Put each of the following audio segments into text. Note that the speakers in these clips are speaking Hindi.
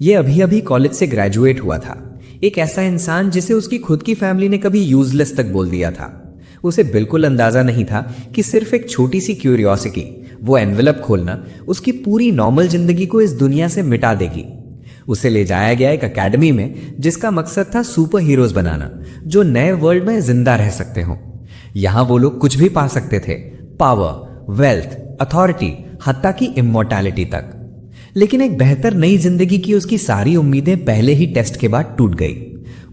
ये अभी अभी कॉलेज से ग्रेजुएट हुआ था। एक ऐसा इंसान जिसे उसकी खुद की फैमिली ने कभी यूजलेस तक बोल दिया था। उसे बिल्कुल अंदाजा नहीं था कि सिर्फ एक छोटी सी क्यूरियोसिटी, वो एनवेलप खोलना, उसकी पूरी नॉर्मल जिंदगी को इस दुनिया से मिटा देगी। उसे ले जाया गया एक एकेडमी में जिसका मकसद था सुपर हीरोज बनाना, जो नए वर्ल्ड में जिंदा रह सकते हों। यहां वो लोग कुछ भी पा सकते थे, पावर, वेल्थ, अथॉरिटी, हत्ता की इमोर्टैलिटी तक। लेकिन एक बेहतर नई जिंदगी की उसकी सारी उम्मीदें पहले ही टेस्ट के बाद टूट गई।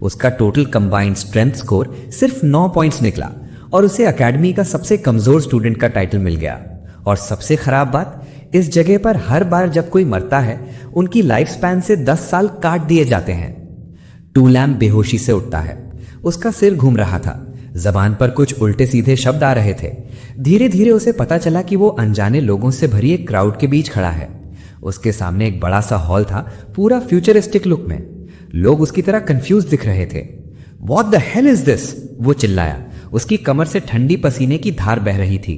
उसका टोटल कंबाइंड स्ट्रेंथ स्कोर सिर्फ 9 पॉइंट्स निकला और उसे एकेडमी का सबसे कमजोर स्टूडेंट का टाइटल मिल गया। और सबसे खराब बात, इस जगह पर हर बार जब कोई मरता है, उनकी लाइफ स्पैन से 10 साल काट दिए जाते हैं। टू लैम्प बेहोशी से उठता है। उसका सिर घूम रहा था, जबान पर कुछ उल्टे सीधे शब्द आ रहे थे। धीरे धीरे उसे पता चला कि वो अनजाने लोगों से भरी एक क्राउड के बीच खड़ा है। उसके सामने एक बड़ा सा हॉल था, पूरा फ्यूचरिस्टिक लुक में। लोग उसकी तरह कंफ्यूज दिख रहे थे। What the hell is this? वो चिल्लाया। उसकी कमर से ठंडी पसीने की धार बह रही थी।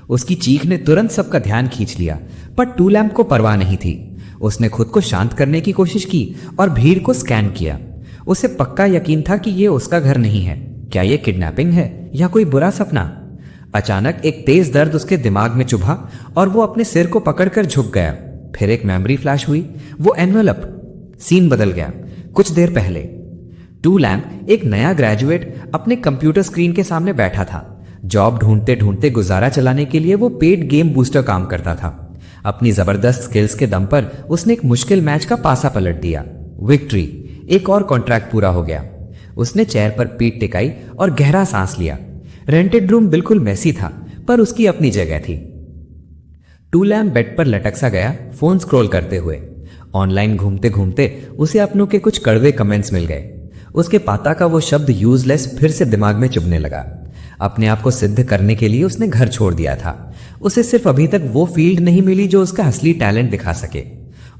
उसकी चीख ने तुरंत सबका ध्यान खींच लिया, पर टू लैम्प को परवाह नहीं थी। उसने खुद को शांत करने की कोशिश की और भीड़ को स्कैन किया। उसे पक्का यकीन था कि ये उसका घर नहीं है। क्या ये किडनैपिंग है या कोई बुरा सपना? अचानक एक तेज दर्द उसके दिमाग में चुभा और वो अपने सिर को पकड़कर झुक गया। फिर एक मेमोरी फ्लैश हुई, वो एनवेलप। सीन बदल गया। कुछ देर पहले टू लैम्प, एक नया ग्रेजुएट, अपने कंप्यूटर स्क्रीन के सामने बैठा था। जॉब ढूंढते ढूंढते गुजारा चलाने के लिए वो पेड गेम बूस्टर काम करता था। अपनी जबरदस्त स्किल्स के दम पर उसने एक मुश्किल मैच का पासा पलट दिया। विक्ट्री! एक और कॉन्ट्रैक्ट पूरा हो गया। उसने चेयर पर पीठ टिकाई और गहरा सांस लिया। रेंटेड रूम बिल्कुल मैसी था, पर उसकी अपनी जगह थी। टू लैम्प बेड पर लटक सा गया, फोन स्क्रॉल करते हुए। ऑनलाइन घूमते घूमते उसे अपनों के कुछ कड़वे कमेंट्स मिल गए। उसके पाता का वो शब्द यूजलेस फिर से दिमाग में चुभने लगा। अपने आप को सिद्ध करने के लिए उसने घर छोड़ दिया था। उसे सिर्फ अभी तक वो फील्ड नहीं मिली जो उसका असली टैलेंट दिखा सके,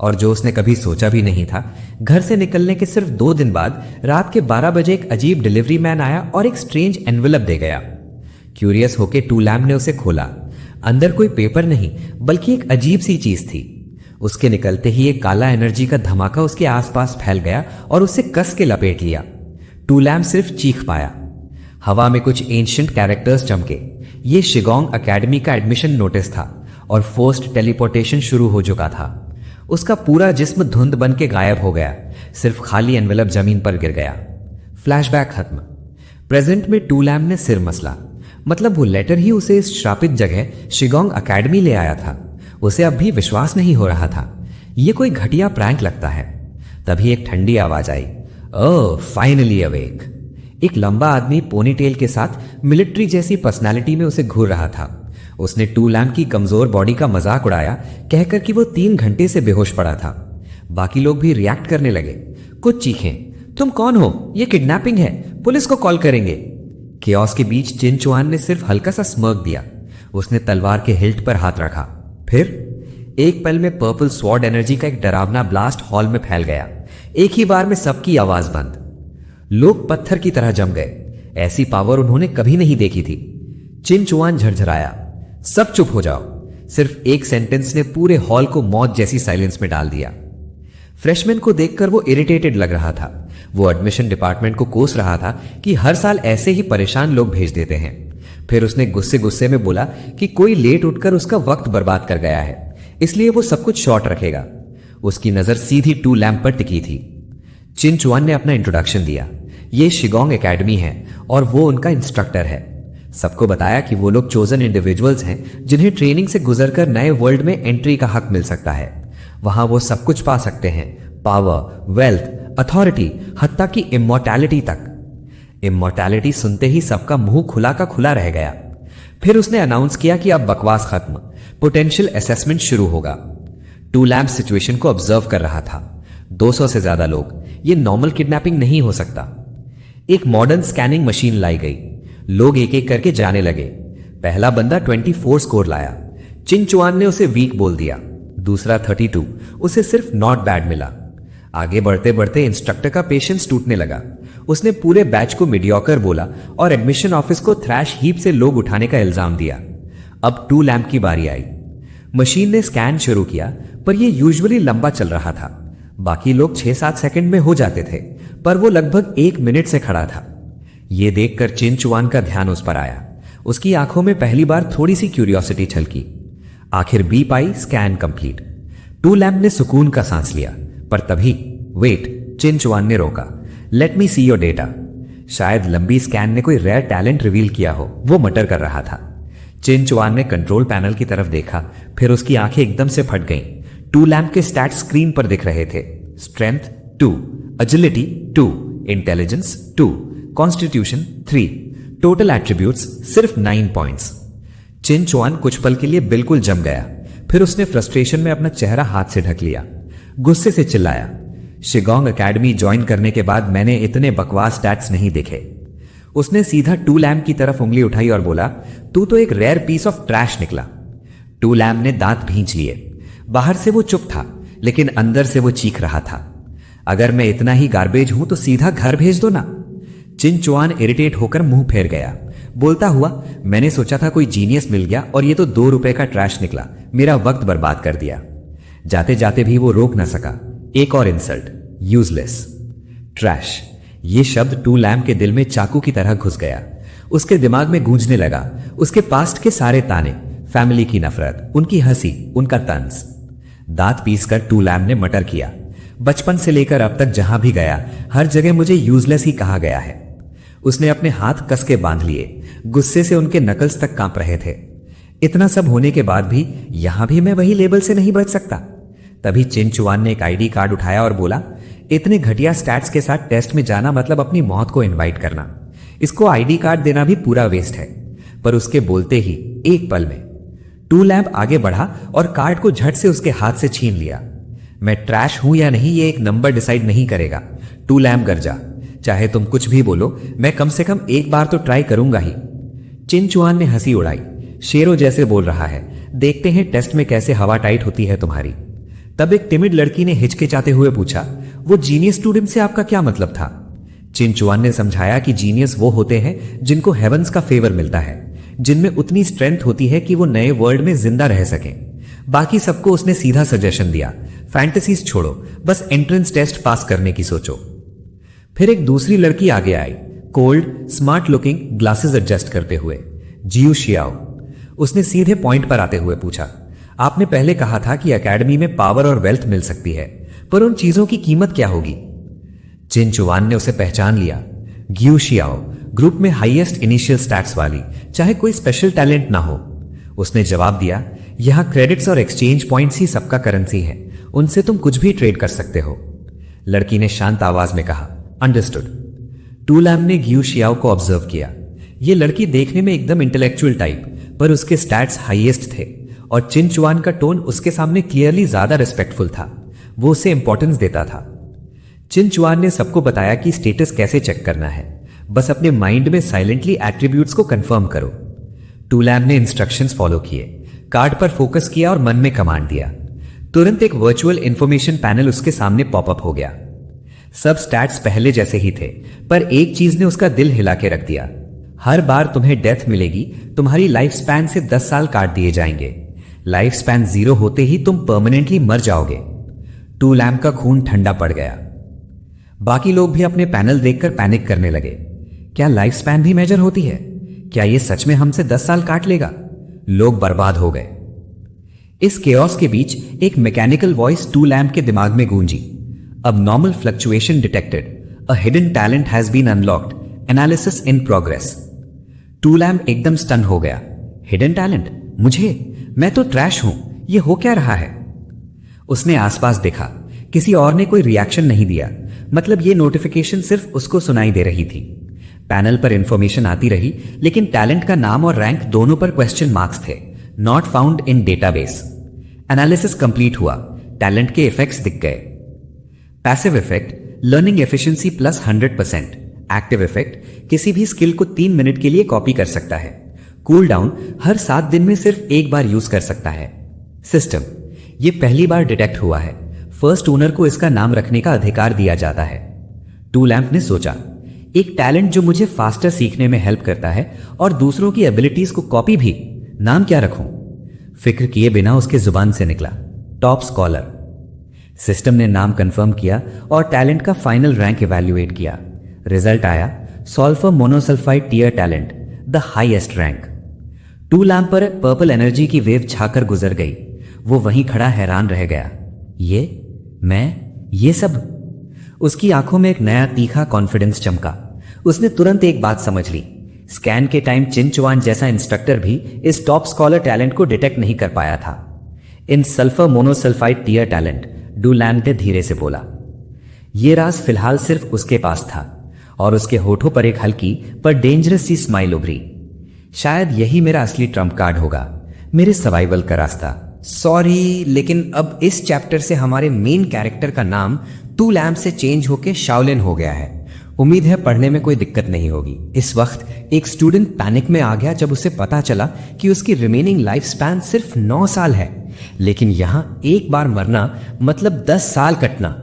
और जो उसने कभी सोचा भी नहीं था। घर से निकलने के सिर्फ 2 दिन बाद रात के 12 बजे एक अजीब डिलीवरी मैन आया और एक स्ट्रेंज एनवेलप दे गया। क्यूरियस होके टू लैम्प ने उसे खोला। अंदर कोई पेपर नहीं, बल्कि एक अजीब सी चीज थी। उसके निकलते ही एक काला एनर्जी का धमाका उसके आसपास फैल गया और उसे कस के लपेट लिया। टू लैम्प सिर्फ चीख पाया। हवा में कुछ एंशिएंट कैरेक्टर्स चमके। ये शिगोंग एकेडमी का एडमिशन नोटिस था और फोर्स्ड टेलीपोर्टेशन शुरू हो चुका था। उसका पूरा जिस्म धुंध बन के गायब हो गया। सिर्फ खाली एनवेलप जमीन पर गिर गया। फ्लैशबैक खत्म। प्रेजेंट में टू लैम्प ने सिर मसला। मतलब वो लेटर ही उसे इस श्रापित जगह शिगोंग एकेडमी ले आया था। उसे अब भी विश्वास नहीं हो रहा था। ये कोई घटिया प्रैंक लगता है। तभी एक ठंडी आवाज आई, ओह फाइनली अवेक। एक लंबा आदमी पोनीटेल के साथ मिलिट्री जैसी पर्सनालिटी में उसे घूर रहा था। उसने टू लैम्प की कमजोर बॉडी का मजाक उड़ाया, कहकर कि वो 3 घंटे से बेहोश पड़ा था। बाकी लोग भी रिएक्ट करने लगे। कुछ चीखें, तुम कौन हो? ये किडनैपिंग है, पुलिस को कॉल करेंगे। केओस के बीच चिन चुआन ने सिर्फ हल्का सा स्मर्क दिया। उसने तलवार के हिल्ट पर हाथ रखा। फिर एक पल में पर्पल स्वॉर्ड एनर्जी का एक डरावना ब्लास्ट हॉल में फैल गया। एक ही बार में सबकी आवाज बंद। लोग पत्थर की तरह जम गए। ऐसी पावर उन्होंने कभी नहीं देखी थी। चिन चुआन झरझराया, सब चुप हो जाओ। सिर्फ एक सेंटेंस ने पूरे हॉल को मौत जैसी साइलेंस में डाल दिया। फ्रेशमैन को देखकर वो इरिटेटेड लग रहा था। वो एडमिशन डिपार्टमेंट को कोस रहा था कि हर साल ऐसे ही परेशान लोग भेज देते हैं। फिर उसने गुस्से गुस्से में बोला कि कोई लेट उठकर उसका वक्त बर्बाद कर गया है, इसलिए वो सब कुछ शॉर्ट रखेगा। उसकी नजर सीधी टू लैम्प पर टिकी थी। चिन चुआन ने अपना इंट्रोडक्शन दिया। ये शिगोंग एकेडमी है और वो उनका इंस्ट्रक्टर है। सबको बताया कि वो लोग चोजन इंडिविजुअल्स हैं जिन्हें ट्रेनिंग से गुजरकर नए वर्ल्ड में एंट्री का हक मिल सकता है। वहां वो सब कुछ पा सकते हैं, पावर, वेल्थ, अथॉरिटी, हत्ता की इमोर्टैलिटी तक। इमोर्टैलिटी सुनते ही सबका मुंह खुला का खुला रह गया। फिर उसने अनाउंस किया कि अब बकवास खत्म, पोटेंशियल असेसमेंट शुरू होगा। टू लैम्प सिचुएशन को ऑब्जर्व कर रहा था। 200 से ज्यादा लोग। ये नॉर्मल किडनैपिंग नहीं हो सकता। एक मॉडर्न स्कैनिंग मशीन लाई गई। लोग एक एक करके जाने लगे। पहला बंदा 24 स्कोर लाया। चिन चुआन ने उसे वीक बोल दिया। दूसरा 32, उसे सिर्फ नॉट बैड मिला। आगे बढ़ते बढ़ते इंस्ट्रक्टर का पेशेंस टूटने लगा। उसने पूरे बैच को मीडियोकर बोला और एडमिशन ऑफिस को थ्रैश हीप से लोग उठाने का इल्जाम दिया। अब टू लैम्प की बारी आई। मशीन ने स्कैन शुरू किया, पर यह यूजुअली लंबा चल रहा था। बाकी लोग 6-7 सेकंड में हो जाते थे, पर वो लगभग 1 मिनट से खड़ा था। ये देखकर चिन चुआन का ध्यान उस पर आया। उसकी आंखों में पहली बार थोड़ी सी क्यूरियोसिटी छलकी। आखिर बीप आई, स्कैन कंप्लीट। टू लैम्प ने सुकून का सांस लिया, पर तभी वेट, चिन चुआन ने रोका। Let me see your data. शायद लंबी स्कैन ने कोई रेयर टैलेंट रिवील किया हो, वो मटर कर रहा था। चिन चुआन ने कंट्रोल पैनल की तरफ देखा, फिर उसकी आंखें एकदम से फट गईं। टू लैम्प के स्टैट्स स्क्रीन पर दिख रहे थे। Strength 2, agility 2, intelligence 2, constitution 3, total attributes सिर्फ 9 पॉइंट्स। चिन चुआन कुछ पल के लिए बिल्कुल जम गया, फिर उसने फ्रस्ट्रेशन में अपना चेहरा हाथ से ढक लिया। गुस्से से चिल्लाया, शिगोंग एकेडमी ज्वाइन करने के बाद मैंने इतने बकवास स्टैट्स नहीं देखे। उसने सीधा टू लैम्प की तरफ उंगली उठाई और बोला, तू तो एक रेयर पीस ऑफ ट्रैश निकला। टू लैम्प ने दांत भींच लिए। बाहर से वो चुप था, लेकिन अंदर से वो चीख रहा था, अगर मैं इतना ही गार्बेज हूं तो सीधा घर भेज दो ना। चिन चुआन इरिटेट होकर मुंह फेर गया, बोलता हुआ, मैंने सोचा था कोई जीनियस मिल गया और ये तो 2 रुपए का ट्रैश निकला, मेरा वक्त बर्बाद कर दिया। जाते जाते भी वो रोक न सका। एक और इंसल्ट, यूजलेस, ट्रैश। ये शब्द टू लैम्प के दिल में चाकू की तरह घुस गया। उसके दिमाग में गूंजने लगा उसके पास्ट के सारे ताने, फैमिली की नफरत, उनकी हंसी, उनका तंज। दांत पीसकर टू लैम्प ने मटर किया, बचपन से लेकर अब तक जहां भी गया हर जगह मुझे यूजलेस ही कहा गया है। उसने अपने हाथ कस के बांध लिए, गुस्से से उनके नकल्स तक कांप रहे थे। इतना सब होने के बाद भी यहां भी मैं वही लेबल से नहीं बच सकता। तभी चिन चुआन ने एक आईडी कार्ड उठाया और बोला, इतने घटिया स्टैट्स के साथ टेस्ट में जाना मतलब अपनी मौत को इनवाइट करना। इसको आईडी कार्ड देना भी पूरा वेस्ट है। पर उसके बोलते ही एक पल में टू लैम्प आगे बढ़ा और कार्ड को झट से उसके हाथ से छीन लिया। मैं ट्रैश हूं या नहीं ये एक नंबर डिसाइड नहीं करेगा। टू लैम्प गरजा, चाहे तुम कुछ भी बोलो, मैं कम से कम एक बार तो ट्राई करूंगा ही। चिन चुआन ने हंसी उड़ाई, शेरों जैसे बोल रहा है, देखते हैं टेस्ट में कैसे हवा टाइट होती है तुम्हारी। तब एक टिमिड लड़की ने हिचकिचाते हुए पूछा, वो जीनियस स्टूडेंट से आपका क्या मतलब था? चिन चुआन ने समझाया कि जीनियस वो होते हैं जिनको हेवंस का फेवर मिलता है, जिनमें उतनी स्ट्रेंथ होती है कि वो नए वर्ल्ड में जिंदा रह सकें। बाकी सबको उसने सीधा सजेशन दिया, फैंटेसीज छोड़ो, बस एंट्रेंस टेस्ट पास करने की सोचो। फिर एक दूसरी लड़की आगे आई, cold, smart looking, glasses adjust करते हुए, जियू शियाओ। उसने सीधे पॉइंट पर आते हुए पूछा, आपने पहले कहा था कि एकेडमी में पावर और वेल्थ मिल सकती है, पर उन चीजों की कीमत क्या होगी? चिन चुआन ने उसे पहचान लिया, गियू शियाओ, ग्रुप में हाईएस्ट इनिशियल स्टैट्स वाली, चाहे कोई स्पेशल टैलेंट ना हो। उसने जवाब दिया, यहां क्रेडिट्स और एक्सचेंज पॉइंट्स ही सबका करेंसी है, उनसे तुम कुछ भी ट्रेड कर सकते हो। लड़की ने शांत आवाज में कहा, अंडरस्टूड। टू लैम्प ने गियू शियाओ को ऑब्जर्व किया। यह लड़की देखने में एकदम इंटेलेक्चुअल टाइप, पर उसके स्टैट्स हाईएस्ट थे और चिन चुआन का टोन उसके सामने क्लियरली ज्यादा रिस्पेक्टफुल था। वो उसे इंपॉर्टेंस देता था। चिन चुआन ने सबको बताया कि स्टेटस कैसे चेक करना है, बस अपने माइंड में साइलेंटली एट्रीब्यूट्स को कंफर्म करो। टू लैम्प ने इंस्ट्रक्शंस फॉलो किए, कार्ड पर फोकस किया और मन में कमांड दिया। तुरंत एक वर्चुअल इंफॉर्मेशन पैनल उसके सामने पॉपअप हो गया। सब स्टैट्स पहले जैसे ही थे, पर एक चीज ने उसका दिल हिला के रख दिया। हर बार तुम्हें डेथ मिलेगी, तुम्हारी लाइफ स्पैन से 10 साल काट दिए जाएंगे। लाइफ स्पैन 0 होते ही तुम परमानेंटली मर जाओगे। टू लैम्प का खून ठंडा पड़ गया। बाकी लोग भी अपने पैनल देखकर पैनिक करने लगे। क्या लाइफ स्पैन भी मेजर होती है? क्या यह सच में हमसे 10 साल काट लेगा? लोग बर्बाद हो गए। इस केओस के बीच एक मैकेनिकल वॉइस टू लैम्प के दिमाग में गूंजी, abnormal fluctuation detected, a hidden talent has been unlocked, analysis in progress। टू लैम्प एकदम स्टन हो गया। Hidden talent? मुझे? मैं तो ट्रैश हूं, ये हो क्या रहा है? उसने आसपास देखा, किसी और ने कोई रिएक्शन नहीं दिया, मतलब ये नोटिफिकेशन सिर्फ उसको सुनाई दे रही थी। पैनल पर इंफॉर्मेशन आती रही, लेकिन टैलेंट का नाम और रैंक दोनों पर क्वेश्चन मार्क्स थे, not found in database. Analysis complete हुआ, टैलेंट के इफेक्ट्स दिख गए। Passive effect, learning efficiency plus 100%। Active effect, किसी भी स्किल को 3 मिनट के लिए कॉपी कर सकता है। कूल डाउन, हर 7 दिन में सिर्फ एक बार यूज कर सकता है। सिस्टम, यह पहली बार डिटेक्ट हुआ है, फर्स्ट ओनर को इसका नाम रखने का अधिकार दिया जाता है। टू लैम्प ने सोचा, एक टैलेंट जो मुझे फास्टर सीखने में हेल्प करता है और दूसरों की एबिलिटीज को कॉपी भी, नाम क्या रखूं? फिक्र किए बिना उसके जुबान से निकला, टॉप स्कॉलर। सिस्टम ने नाम कंफर्म किया और टैलेंट का फाइनल रैंक इवैल्यूएट किया। रिजल्ट आया sulphur monosulphide tier talent, the highest rank. टू लैम्प पर पर्पल एनर्जी की वेव छाकर गुजर गई। वो वहीं खड़ा हैरान रह गया। ये सब। उसकी आंखों में एक नया तीखा कॉन्फिडेंस चमका। उसने तुरंत एक बात समझ ली। स्कैन के टाइम चिनचुआन जैसा इंस्ट्रक्टर भी इस टॉप स्कॉलर टैलेंट को डिटेक्ट नहीं कर पाया था। इन सल्फर मोनोसल्फाइड टीयर टैलेंट, डू लैम्प ने धीरे से बोला। यह राज फिलहाल सिर्फ उसके पास था और उसके होठों पर एक हल्की पर डेंजरस सी स्माइल उभरी। शायद यही मेरा असली ट्रम्प कार्ड होगा, मेरे सर्वाइवल का रास्ता। सॉरी, लेकिन अब इस चैप्टर से हमारे मेन कैरेक्टर का नाम टू लैम्प से चेंज होके शाओलिन हो गया है। उम्मीद है पढ़ने में कोई दिक्कत नहीं होगी। इस वक्त एक स्टूडेंट पैनिक में आ गया जब उसे पता चला कि उसकी रिमेनिंग लाइफ स्पैन सिर्फ 9 साल है, लेकिन यहां एक बार मरना मतलब 10 साल कटना।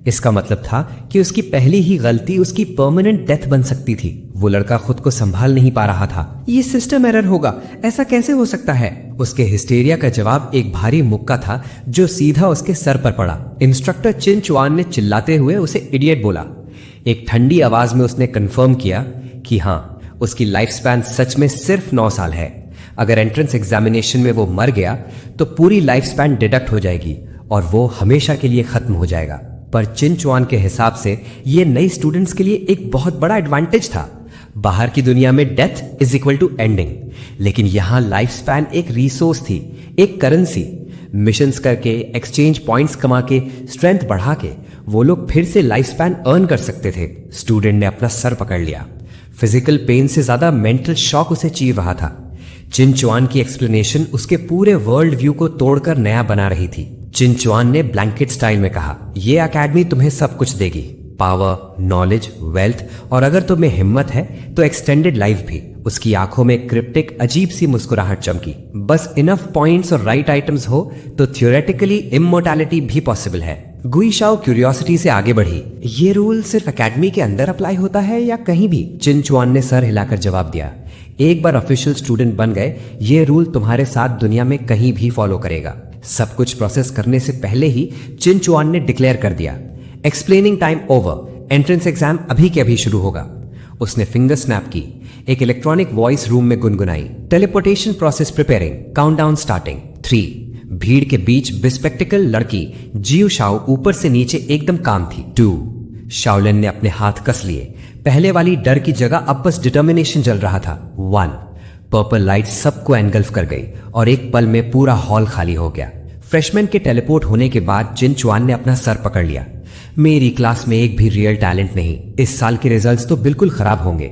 इसका मतलब था कि उसकी पहली ही गलती उसकी परमानेंट डेथ बन सकती थी। वो लड़का खुद को संभाल नहीं पा रहा था। ये सिस्टम एरर होगा, ऐसा कैसे हो सकता है? उसके हिस्टेरिया का जवाब एक भारी मुक्का था जो सीधा उसके सर पर पड़ा। इंस्ट्रक्टर चिनचुआन ने चिल्लाते हुए उसे इडियट बोला। एक ठंडी आवाज में उसने कंफर्म किया कि हां, उसकी लाइफ स्पैन सच में सिर्फ 9 साल है। अगर एंट्रेंस एग्जामिनेशन में वो मर गया तो पूरी लाइफ स्पैन डिडक्ट हो जाएगी और वो हमेशा के लिए खत्म हो जाएगा। पर चिनचुआन के हिसाब से ये नई स्टूडेंट्स के लिए एक बहुत बड़ा एडवांटेज था। बाहर की दुनिया में death is equal to ending, लेकिन यहां लाइफ स्पैन एक रिसोर्स थी, एक करेंसी। मिशंस करके, एक्सचेंज पॉइंट्स कमा के, स्ट्रेंथ बढ़ा के वो लोग फिर से लाइफ स्पैन अर्न कर सकते थे। स्टूडेंट ने अपना सर पकड़ लिया। फिजिकल पेन से ज्यादा मेंटल शॉक उसे चीर रहा था। चिनचुआन की एक्सप्लेनेशन उसके पूरे वर्ल्ड व्यू को तोड़कर नया बना रही थी। चिनचुआन ने ब्लैंकेट स्टाइल में कहा, यह एकेडमी तुम्हें सब कुछ देगी, पावर, नॉलेज, वेल्थ, और अगर तुम्हें हिम्मत है तो एक्सटेंडेड लाइफ भी। उसकी आंखों में क्रिप्टिक अजीब सी मुस्कुराहट चमकी। बस इनफ पॉइंट्स और राइट आइटम्स हो तो थियोरेटिकली इमोर्टैलिटी भी पॉसिबल है। गुई शाओ क्यूरियोसिटी से आगे बढ़ी। ये रूल सिर्फ एकेडमी के अंदर अप्लाई होता है या कहीं भी? चिनचुआन ने सर हिलाकर जवाब दिया, एक बार ऑफिशियल स्टूडेंट बन गए ये रूल तुम्हारे साथ दुनिया में कहीं भी फॉलो करेगा। सब कुछ प्रोसेस करने से पहले ही चिनचुआन ने डिक्लेयर कर दिया, explaining time over, entrance exam अभी के अभी शुरू होगा। उसने फिंगर स्नैप की। एक इलेक्ट्रॉनिक वॉइस रूम में गुनगुनाई, teleportation process preparing, countdown starting, 3। भीड़ के बीच बिस्पेक्टिकल लड़की जियो शाओ ऊपर से नीचे एकदम काम थी। 2। शाओलिन ने अपने हाथ कस लिए। पहले वाली डर की जगह अब बस डिटर्मिनेशन जल रहा था। 1। पर्पल लाइट सबको एनगल्फ कर गई और एक पल में पूरा हॉल खाली हो गया। फ्रेशमैन के टेलीपोर्ट होने के बाद चिनचुआन ने अपना सर पकड़ लिया। मेरी क्लास में एक भी रियल टैलेंट नहीं, इस साल के रिजल्ट्स तो बिल्कुल खराब होंगे।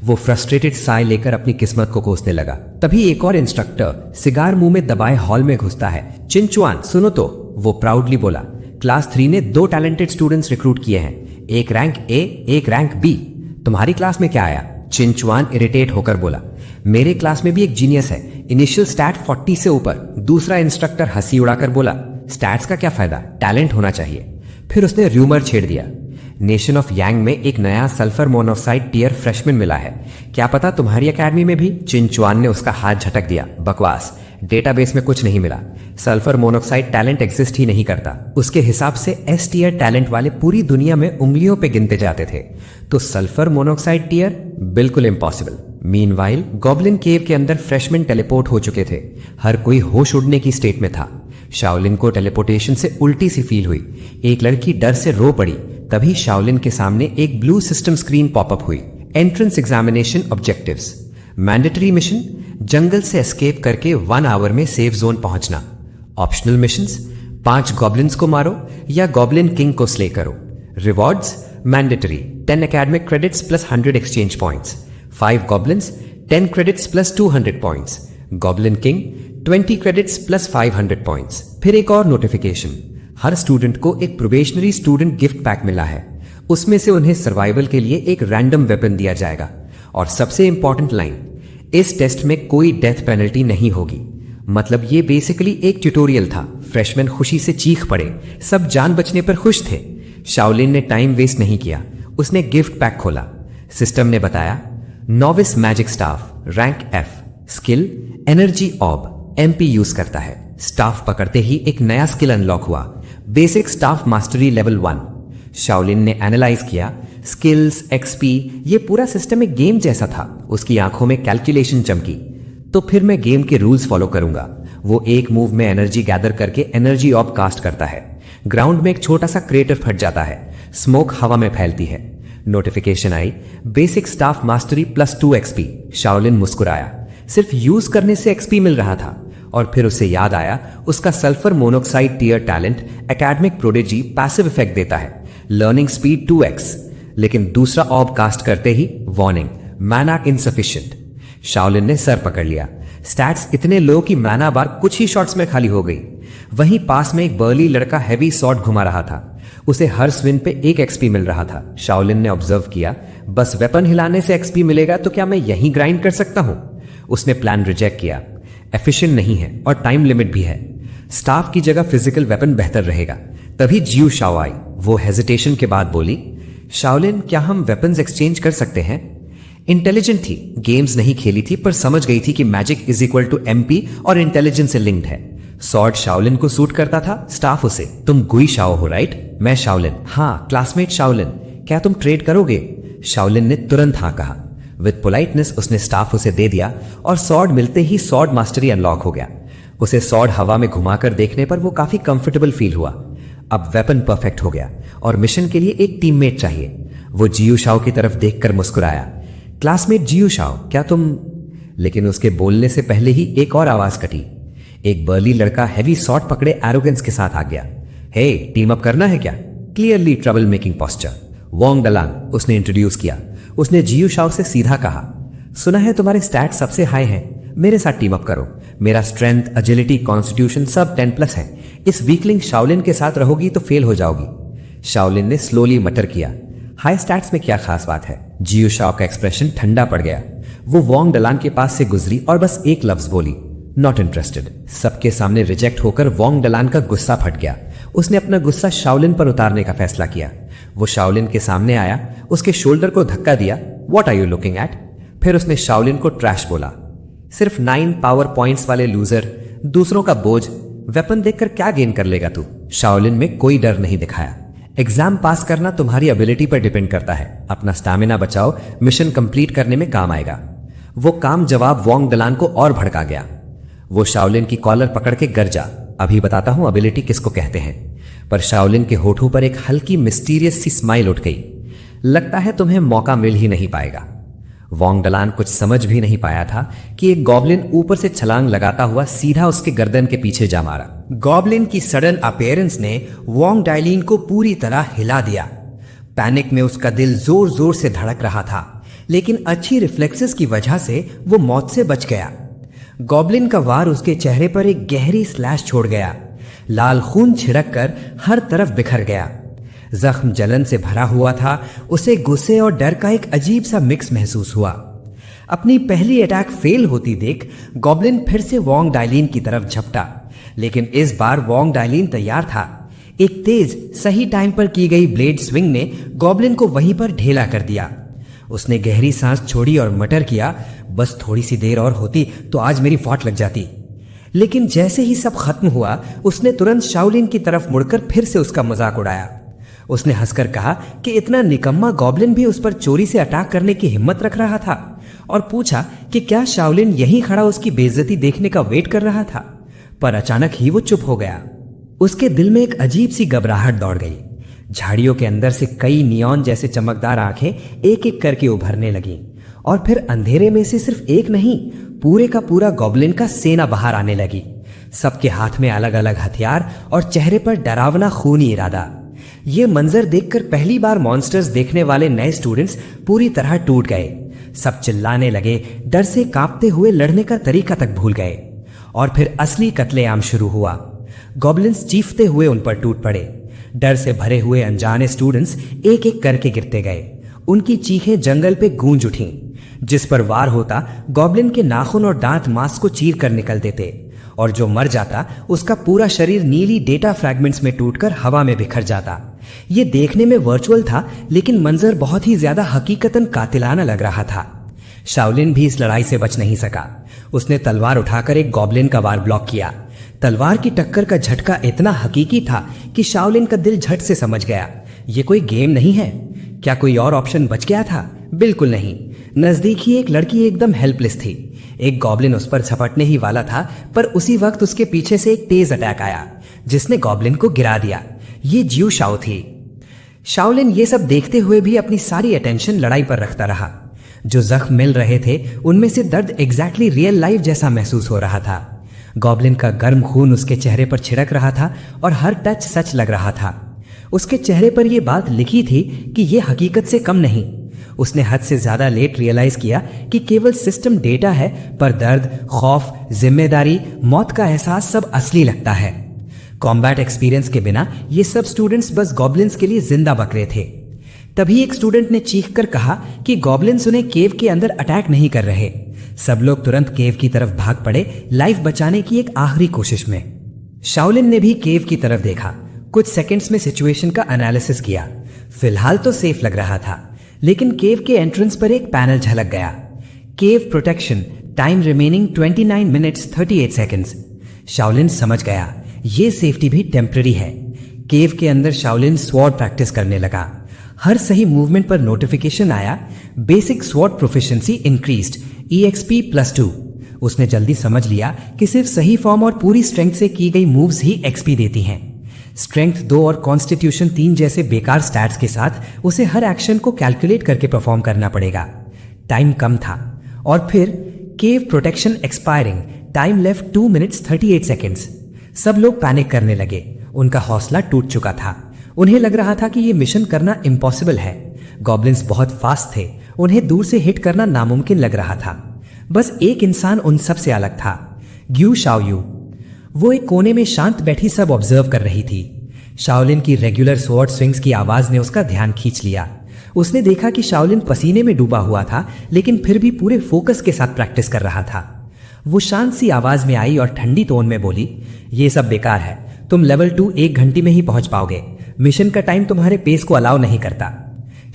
वो फ्रस्ट्रेटेड साय लेकर अपनी किस्मत को कोसने लगा। तभी एक और इंस्ट्रक्टर सिगार मुंह में दबाए हॉल में घुसता है। चिनचुआन सुनो तो, वो प्राउडली बोला। क्लास 3 ने 2 टैलेंटेड स्टूडेंट्स रिक्रूट किए हैं, एक रैंक ए, एक रैंक बी। तुम्हारी क्लास में क्या आया? चिनचुआन इरिटेट होकर बोला, मेरे क्लास में भी एक जीनियस है, इनिशियल स्टैट 40 से ऊपर। दूसरा इंस्ट्रक्टर हंसी उड़ाकर बोला, स्टैट्स का क्या फायदा, टैलेंट होना चाहिए। फिर उसने र्यूमर छेड़ दिया, नेशन ऑफ यांग में एक नया सल्फर मोनोऑक्साइड टीयर फ्रेशमैन मिला है, क्या पता तुम्हारी एकेडमी में भी? चिनचुआन ने उसका हाथ झटक दिया, बकवास, डेटाबेस में कुछ नहीं मिला। सल्फर मोनोऑक्साइड टैलेंट एग्जिस्ट ही नहीं करता। उसके हिसाब से एस टीयर टैलेंट वाले पूरी दुनिया में उंगलियों पे गिनते जाते थे, तो सल्फर मोनोऑक्साइड टीयर बिल्कुल इम्पॉसिबल। मीनवाइल गॉब्लिन केव के अंदर फ्रेशमैन टेलीपोर्ट हो चुके थे। हर कोई होश उड़ने की स्टेट में था। शाओलिन को टेलीपोर्टेशन से उल्टी सी फील हुई। एक लड़की डर से रो पड़ी। तभी शाओलिन के सामने एक ब्लू सिस्टम स्क्रीन पॉपअप हुई। Entrance examination objectives, mandatory mission, जंगल से एस्केप करके 1 आवर में सेफ जोन पहुंचना। ऑप्शनल मिशंस, 5 गॉब्लिन्स को मारो या गॉब्लिन किंग को स्ले करो। Rewards, mandatory 10 academic credits plus 100 exchange points, 5 goblins 10 credits plus 200 points, goblin king 20 credits plus 500 points. फिर एक और नोटिफिकेशन, हर स्टूडेंट को एक प्रोबेशनरी स्टूडेंट गिफ्ट पैक मिला है, उसमें से उन्हें सर्वाइवल के लिए एक रैंडम वेपन दिया जाएगा। और सबसे इंपॉर्टेंट लाइन, इस टेस्ट में कोई डेथ पेनल्टी नहीं होगी। मतलब ये बेसिकली एक ट्यूटोरियल था। फ्रेशमैन खुशी से चीख पड़े, सब जान बचने पर खुश थे। शाओलिन ने टाइम वेस्ट नहीं किया, उसने गिफ्ट पैक खोला। सिस्टम ने बताया, novice magic staff, rank F, skill energy orb, MP use करता है। स्टाफ पकड़ते ही एक नया स्किल अनलॉक हुआ, basic staff mastery level 1। Shaolin ने एनालाइज किया, स्किल्स, एक्सपी, ये पूरा सिस्टम एक गेम जैसा था। उसकी आंखों में कैलकुलेशन चमकी। तो फिर मैं गेम के रूल्स फॉलो करूंगा। वो एक मूव में एनर्जी गैदर करके एनर्जी ऑर्ब कास्ट करता है। ग्राउंड में एक छोटा सा क्रेटर फट जाता है, स्मोक हवा में फैलती है। नोटिफिकेशन आई, basic staff mastery +2 XP. Shaolin मुस्कुराया। सिर्फ यूज करने से एक्सपी मिल रहा था। और फिर उसे याद आया, उसका sulphur monoxide tier talent academic prodigy passive effect देता है, लर्निंग स्पीड 2x। लेकिन दूसरा ऑर्ब कास्ट करते ही वार्निंग, मैना इनसफिशिएंट। शाओलिन ने सर पकड़ लिया। स्टैट्स इतने लो कि मैना बार कुछ ही शॉट्स में खाली हो गई। वहीं पास में एक बर्ली लड़का हैवी सॉर्ड घुमा रहा था। उसे हर स्विंग पे 1 एक्सपी मिल रहा था। शाओलिन ने ऑब्जर्व किया, बस वेपन हिलाने से एक्सपी मिलेगा तो क्या मैं यहीं ग्राइंड कर सकता हूं? उसने प्लान रिजेक्ट किया। एफिशिएंट नहीं है और टाइम लिमिट भी है। स्टाफ की जगह फिजिकल वेपन बेहतर रहेगा। तभी जियू शाओ आई। वो हेजिटेशन के बाद बोली, शाओलिन, क्या हम वेपन्स एक्सचेंज कर सकते हैं? इंटेलिजेंट थी, गेम्स नहीं खेली थी, पर समझ गई थी कि magic is equal to MP और इंटेलिजेंस से लिंक्ड है। सॉर्ड शाओलिन को सूट करता था, स्टाफ उसे। तुम गुई शाओ हो, राइट? मैं शाओलिन। हाँ, क्लासमेट शाओलिन। क्या तुम ट्रेड करोगे? शाओलिन ने तुरंत हाँ कहा। विद पोलाइटनेस उसने स्टाफ उसे दे दिया और सॉर्ड मिलते ही सॉर्ड मास्टरी अनलॉक हो गया। उसे सॉर्ड हवा में घुमाकर देखने पर वो काफी कंफर्टेबल फील हुआ। अब वेपन परफेक्ट हो गया और मिशन के लिए एक टीममेट चाहिए। वो जियू शाओ की तरफ देखकर मुस्कुराया। क्लासमेट जियू शाओ, क्या तुम? लेकिन उसके बोलने से पहले ही एक और आवाज कटी। एक बर्ली लड़का हैवी सॉर्ड पकड़े एरोगेंस के साथ आ गया। हे, टीम अप करना है क्या? Clearly trouble making posture. Wong Dalan, उसने इंट्रोड्यूस किया। उसने जियू शाओ से सीधा कहा, सुना है तुम्हारे स्टैट सबसे हाई हैं, मेरे साथ टीम अप करो। मेरा स्ट्रेंथ, एजिलिटी, कॉन्स्टिट्यूशन सब 10+ है। इस वीकलिंग शाओलिन के साथ रहोगी तो फेल हो जाओगी। शाओलिन ने स्लोली मटर किया, हाई स्टैट्स में क्या खास बात है? जियू शाओ का एक्सप्रेशन ठंडा पड़ गया। वो वोंग डलान के पास से गुजरी और बस एक लफ्ज बोली, नॉट इंटरेस्टेड। सबके सामने रिजेक्ट होकर वोंग डलान का गुस्सा फट गया। उसने अपना गुस्सा शाओलिन पर उतारने का फैसला किया। वो शाओलिन के सामने आया, उसके शोल्डर को धक्का दिया। What are you looking at? फिर उसने शाओलिन को ट्रैश बोला। सिर्फ 9 पावर पॉइंट्स वाले लूजर, दूसरों का बोझ, वेपन देखकर क्या गेन कर लेगा तू? शाओलिन में कोई डर नहीं दिखाया। एग्जाम पास करना तुम्हारी एबिलिटी पर डिपेंड करता है। अपना स्टैमिना बचाओ, मिशन कंप्लीट करने में काम आएगा। वो काम जवाब वोंग डलान को और भड़का गया। वो शाओलिन की कॉलर पकड़ के गरजा, अभी बताता हूं एबिलिटी किसको कहते हैं। पर शाओलिन के होठों पर एक हल्की मिस्टीरियस सी स्माइल उठ गई। लगता है तुम्हें मौका मिल ही नहीं पाएगा। वोंग डलान कुछ समझ भी नहीं पाया था कि एक गॉब्लिन ऊपर से छलांग लगाता हुआ सीधा उसके गर्दन के पीछे जा मारा। गॉब्लिन की सडन अपीयरेंस ने वोंग डाइलिन को पूरी तरह हिला दिया। पैनिक में उसका दिल जोर जोर से धड़क रहा था, लेकिन अच्छी रिफ्लेक्सेस की वजह से वो मौत से बच गया। गॉब्लिन का वार उसके चेहरे पर एक गहरी स्लैश छोड़ गया। लाल खून छिड़क कर हर तरफ बिखर गया। जख्म जलन से भरा हुआ था। उसे गुस्से और डर का एक अजीब सा मिक्स महसूस हुआ। अपनी पहली अटैक फेल होती देख गॉब्लिन फिर से वोंग डाइलिन की तरफ झपटा, लेकिन इस बार वोंग डाइलिन तैयार था। एक तेज, सही टाइम पर की गई ब्लेड स्विंग ने गॉब्लिन को वहीं पर ढेला कर दिया। उसने गहरी सांस छोड़ी और मटर किया, बस थोड़ी सी देर और होती तो आज मेरी वाट लग जाती। लेकिन जैसे ही सब खत्म हुआ, उसने तुरंत शाओलिन की तरफ मुड़कर फिर से उसका मजाक उड़ाया। उसने हंसकर कहा कि इतना निकम्मा गॉब्लिन भी उस पर चोरी से अटैक करने की हिम्मत रख रहा था, और पूछा कि क्या शाओलिन यहीं खड़ा उसकी बेइज्जती देखने का वेट कर रहा था। पर अचानक ही वो चुप हो गया। उसके दिल में एक अजीब सी घबराहट दौड़ गई। झाड़ियों के अंदर से कई नियॉन जैसे चमकदार आंखें एक एक करके उभरने लगीं, और फिर अंधेरे में से सिर्फ एक नहीं, पूरे का पूरा गॉब्लिन का सेना बाहर आने लगी। सबके हाथ में अलग अलग हथियार और चेहरे पर डरावना खूनी इरादा। ये मंजर देखकर पहली बार मॉन्स्टर्स देखने वाले नए स्टूडेंट्स पूरी तरह टूट गए। सब चिल्लाने लगे, डर से कांपते हुए लड़ने का तरीका तक भूल गए। और फिर असली कत्लेआम शुरू हुआ। गॉब्लिन्स चीखते हुए उन पर टूट पड़े। डर से भरे हुए अनजाने स्टूडेंट्स एक एक करके गिरते गए। उनकी चीखें जंगल पे गूंज उठीं। जिस पर वार होता, गॉब्लिन के नाखून और दांत मांस को चीर कर निकल देते, और जो मर जाता उसका पूरा शरीर नीली डेटा फ्रैगमेंट्स में टूटकर हवा में बिखर जाता। ये देखने में वर्चुअल था, लेकिन मंजर बहुत ही ज्यादा हकीकतन कातिलाना लग रहा था। शाओलिन भी इस लड़ाई से बच नहीं सका। उसने तलवार उठाकर एक गॉब्लिन का वार ब्लॉक किया। तलवार की टक्कर का झटका इतना हकीकी था कि शाओलिन का दिल झट से समझ गया, ये कोई गेम नहीं है। क्या कोई और ऑप्शन बच गया था? बिल्कुल नहीं। नजदीक ही एक लड़की एकदम हेल्पलेस थी। एक गॉब्लिन उस पर झपटने ही वाला था, पर उसी वक्त उसके पीछे से एक तेज अटैक आया जिसने गॉब्लिन को गिरा दिया। ये जियो शाओ थी। शाओलिन ये सब देखते हुए भी अपनी सारी अटेंशन लड़ाई पर रखता रहा। जो जख्म मिल रहे थे उनमें से दर्द एग्जैक्टली रियल लाइफ जैसा महसूस हो रहा था। गॉब्लिन का गर्म खून उसके चेहरे पर छिड़क रहा था और हर टच सच लग रहा था। उसके चेहरे पर यह बात लिखी थी कि यह हकीकत से कम नहीं। उसने हद से ज्यादा लेट रियलाइज किया कि केवल सिस्टम डेटा है, पर दर्द, खौफ, जिम्मेदारी, मौत का एहसास सब असली लगता है। कॉम्बैट एक्सपीरियंस के बिना ये सब स्टूडेंट्स बस गॉब्लिन्स के लिए जिंदा बकरे थे। तभी एक स्टूडेंट ने चीख कर कहा कि गॉब्लिन्स उन्हें केव के अंदर अटैक नहीं कर रहे। सब लोग तुरंत केव की तरफ भाग पड़े, लाइफ बचाने की एक आखिरी कोशिश में। शाओलिन ने भी केव की तरफ देखा, कुछ सेकंड्स में सिचुएशन का एनालिसिस किया। फिलहाल तो सेफ लग रहा था, लेकिन केव के एंट्रेंस पर एक पैनल झलक गया। Cave protection, time remaining 29 minutes 38 seconds. Shaolin समझ गया ये सेफ्टी भी टेम्पररी है। केव के अंदर शाओलिन स्वॉर्ड प्रैक्टिस करने लगा। हर सही मूवमेंट पर नोटिफिकेशन आया, basic sword proficiency increased, EXP +2। उसने जल्दी समझ लिया कि सिर्फ सही फॉर्म और पूरी स्ट्रेंथ से की गई मूव्स ही XP देती हैं। स्ट्रेंथ 2 और कॉन्स्टिट्यूशन 3 जैसे बेकार स्टैट्स के साथ उसे हर एक्शन को कैलकुलेट करके परफॉर्म करना पड़ेगा। टाइम कम था और फिर cave protection expiring, time left 2 minutes 38 seconds. सब लोग पैनिक करने लगे। उनका हौसला टूट चुका था। उन्हें लग रहा था कि यह मिशन करना इम्पॉसिबल है। गॉब्लिन्स बहुत फास्ट थे, उन्हें दूर से हिट करना नामुमकिन लग रहा था। बस एक इंसान उन सब से अलग था, ग्यू शाओयू। वो एक कोने में शांत बैठी सब ऑब्जर्व कर रही थी। शाओलिन की रेगुलर स्वॉर्ड स्विंग्स की आवाज ने उसका ध्यान खींच लिया। उसने देखा कि शाओलिन पसीने में डूबा हुआ था, लेकिन फिर भी पूरे फोकस के साथ प्रैक्टिस कर रहा था। वो शांत सी आवाज में आई और ठंडी टोन में बोली, ये सब बेकार है, तुम लेवल 2 1 घंटे में ही पहुंच पाओगे। मिशन का टाइम तुम्हारे पेस को अलाउ नहीं करता।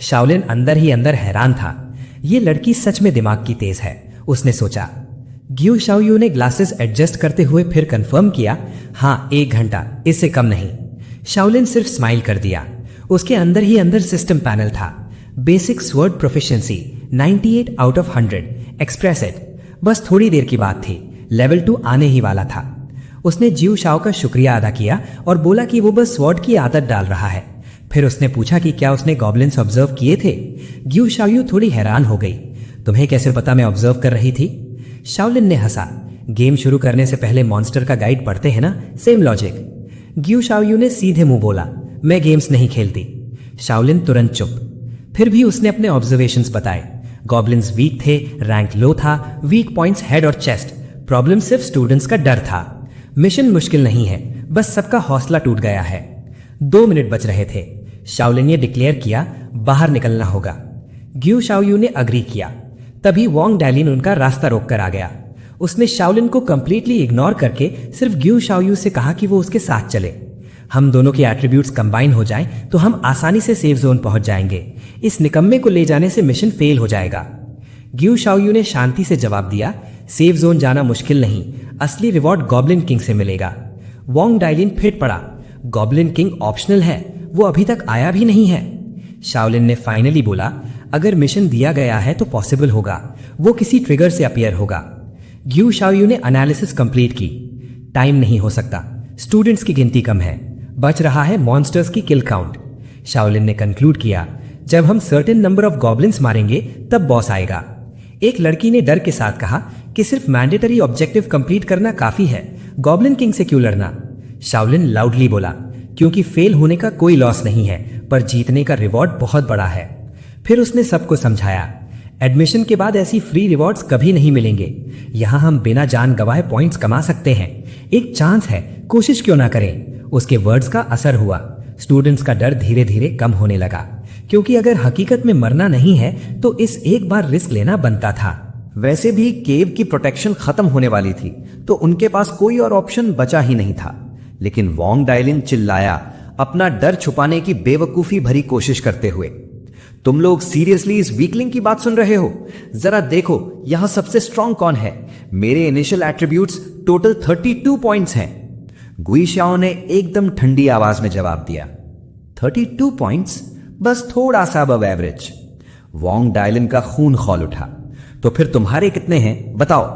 शाओलिन अंदर ही अंदर हैरान था। ये लड़की सच में दिमाग की तेज है, उसने सोचा। ग्यू शाओयू ने ग्लासेस एडजस्ट करते हुए फिर कंफर्म किया, हाँ 1 घंटा, इससे कम नहीं। शाओलिन सिर्फ स्माइल कर दिया। उसके अंदर ही अंदर सिस्टम पैनल था। Basic sword proficiency 98 out of 100, express it. बस थोड़ी देर की बात थी, लेवल 2 आने ही वाला था। उसने जियो शाओ का शुक्रिया अदा किया और बोला कि वो बस स्वॉर्ड की आदत डाल रहा है। फिर उसने पूछा कि क्या उसने गॉब्लिन्स ऑब्जर्व किए थे। ग्यू शाओयू थोड़ी हैरान हो गई, तुम्हें कैसे पता मैं ऑब्जर्व कर रही थी? शाओलिन ने हंसा, गेम शुरू करने से पहले मॉन्स्टर का गाइड पढ़ते हैं ना, सेम लॉजिक। ग्यू शाओयू ने सीधे मुंह बोला, मैं गेम्स नहीं खेलती। शाओलिन तुरंत चुप। फिर भी उसने अपने ऑब्जर्वेशंस बताए। गॉब्लिन्स वीक थे, रैंक लो था, वीक पॉइंट्स हेड और चेस्ट। प्रॉब्लम सिर्फ स्टूडेंट्स का डर था। मिशन मुश्किल नहीं है, बस सबका हौसला टूट गया है। 2 मिनट बच रहे थे। शाओलिन ने डिक्लेयर किया, बाहर निकलना होगा। ग्यू शाओयू ने अग्री किया। तभी वोंग डायलिन उनका रास्ता रोक कर आ गया। उसने शाओलिन को कंप्लीटली इग्नोर करके सिर्फ ग्यू शाओयू से कहा कि वो उसके साथ चले। हम दोनों के एट्रीब्यूट्स कंबाइन हो जाएं तो हम आसानी से सेफ जोन पहुंच जाएंगे। इस निकम्मे को ले जाने से मिशन फेल हो जाएगा। ग्यू शाओयू ने शांति से जवाब दिया, सेफ जोन जाना मुश्किल नहीं, असली रिवॉर्ड गॉब्लिन किंग से मिलेगा। वोंग डायलिन फिर पड़ा, गॉब्लिन किंग ऑप्शनल है, वो अभी तक आया भी नहीं है। शाओलिन ने फाइनली बोला, अगर मिशन दिया गया है तो पॉसिबल होगा, वो किसी ट्रिगर से अपीयर होगा। ग्यू शाओयू ने एनालिसिस कंप्लीट की। टाइम नहीं हो सकता, स्टूडेंट्स की गिनती कम है, बच रहा है मॉन्स्टर्स की किल काउंट। शाओलिन ने कंक्लूड किया, जब हम सर्टेन नंबर ऑफ गॉब्लिन्स मारेंगे तब बॉस आएगा। एक लड़की ने डर के साथ कहा कि सिर्फ मैंडेटरी ऑब्जेक्टिव कंप्लीट करना काफी है, गॉब्लिन किंग से क्यों लड़ना? शाओलिन लाउडली बोला, क्योंकि फेल होने का कोई लॉस नहीं है, पर जीतने का रिवॉर्ड बहुत बड़ा है। फिर उसने सबको समझाया, एडमिशन के बाद ऐसी फ्री रिवॉर्ड्स कभी नहीं मिलेंगे। यहाँ हम बिना जान गवाए पॉइंट्स कमा सकते हैं। एक चांस है, कोशिश क्यों ना करें? उसके वर्ड्स का असर हुआ। स्टूडेंट्स का डर धीरे धीरे कम होने लगा, क्योंकि अगर हकीकत में मरना नहीं है तो इस एक बार रिस्क लेना बनता था। वैसे भी केव की प्रोटेक्शन खत्म होने वाली थी, तो उनके पास कोई और ऑप्शन बचा ही नहीं था। लेकिन वोंग डायलिन चिल्लाया, अपना डर छुपाने की बेवकूफी भरी कोशिश करते हुए, तुम लोग सीरियसली इस वीकलिंग की बात सुन रहे हो? जरा देखो यहां सबसे स्ट्रांग कौन है। मेरे इनिशियल एट्रीब्यूट्स टोटल 32 पॉइंट्स हैं। गुई शाओ ने एकदम ठंडी आवाज में जवाब दिया, 32 पॉइंट्स, बस थोड़ा सा अबव एवरेज। वोंग डायलिन का खून खौल उठा। तो फिर तुम्हारे कितने हैं, बताओ।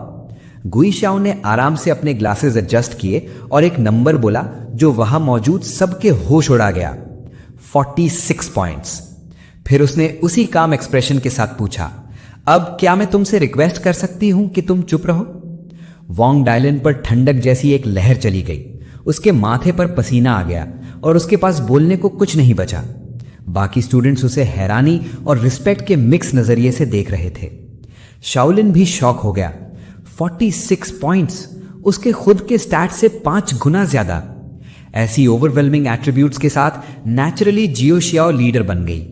गुई शाओ ने आराम से अपने ग्लासेस एडजस्ट किए और एक नंबर बोला जो वहां मौजूद सबके होश उड़ा गया, 46 पॉइंट्स। फिर उसने उसी काम एक्सप्रेशन के साथ पूछा, अब क्या मैं तुमसे रिक्वेस्ट कर सकती हूं कि तुम चुप रहो। वोंग डायलिन पर ठंडक जैसी एक लहर चली गई। उसके माथे पर पसीना आ गया और उसके पास बोलने को कुछ नहीं बचा। बाकी स्टूडेंट्स उसे हैरानी और रिस्पेक्ट के मिक्स नजरिए से देख रहे थे। शाओलिन भी शॉक हो गया। 46 पॉइंट्स, उसके खुद के स्टैट से 5 गुना ज्यादा। ऐसी ओवरवेलमिंग एट्रीब्यूट्स के साथ नेचुरली जियो शियाओ लीडर बन गई।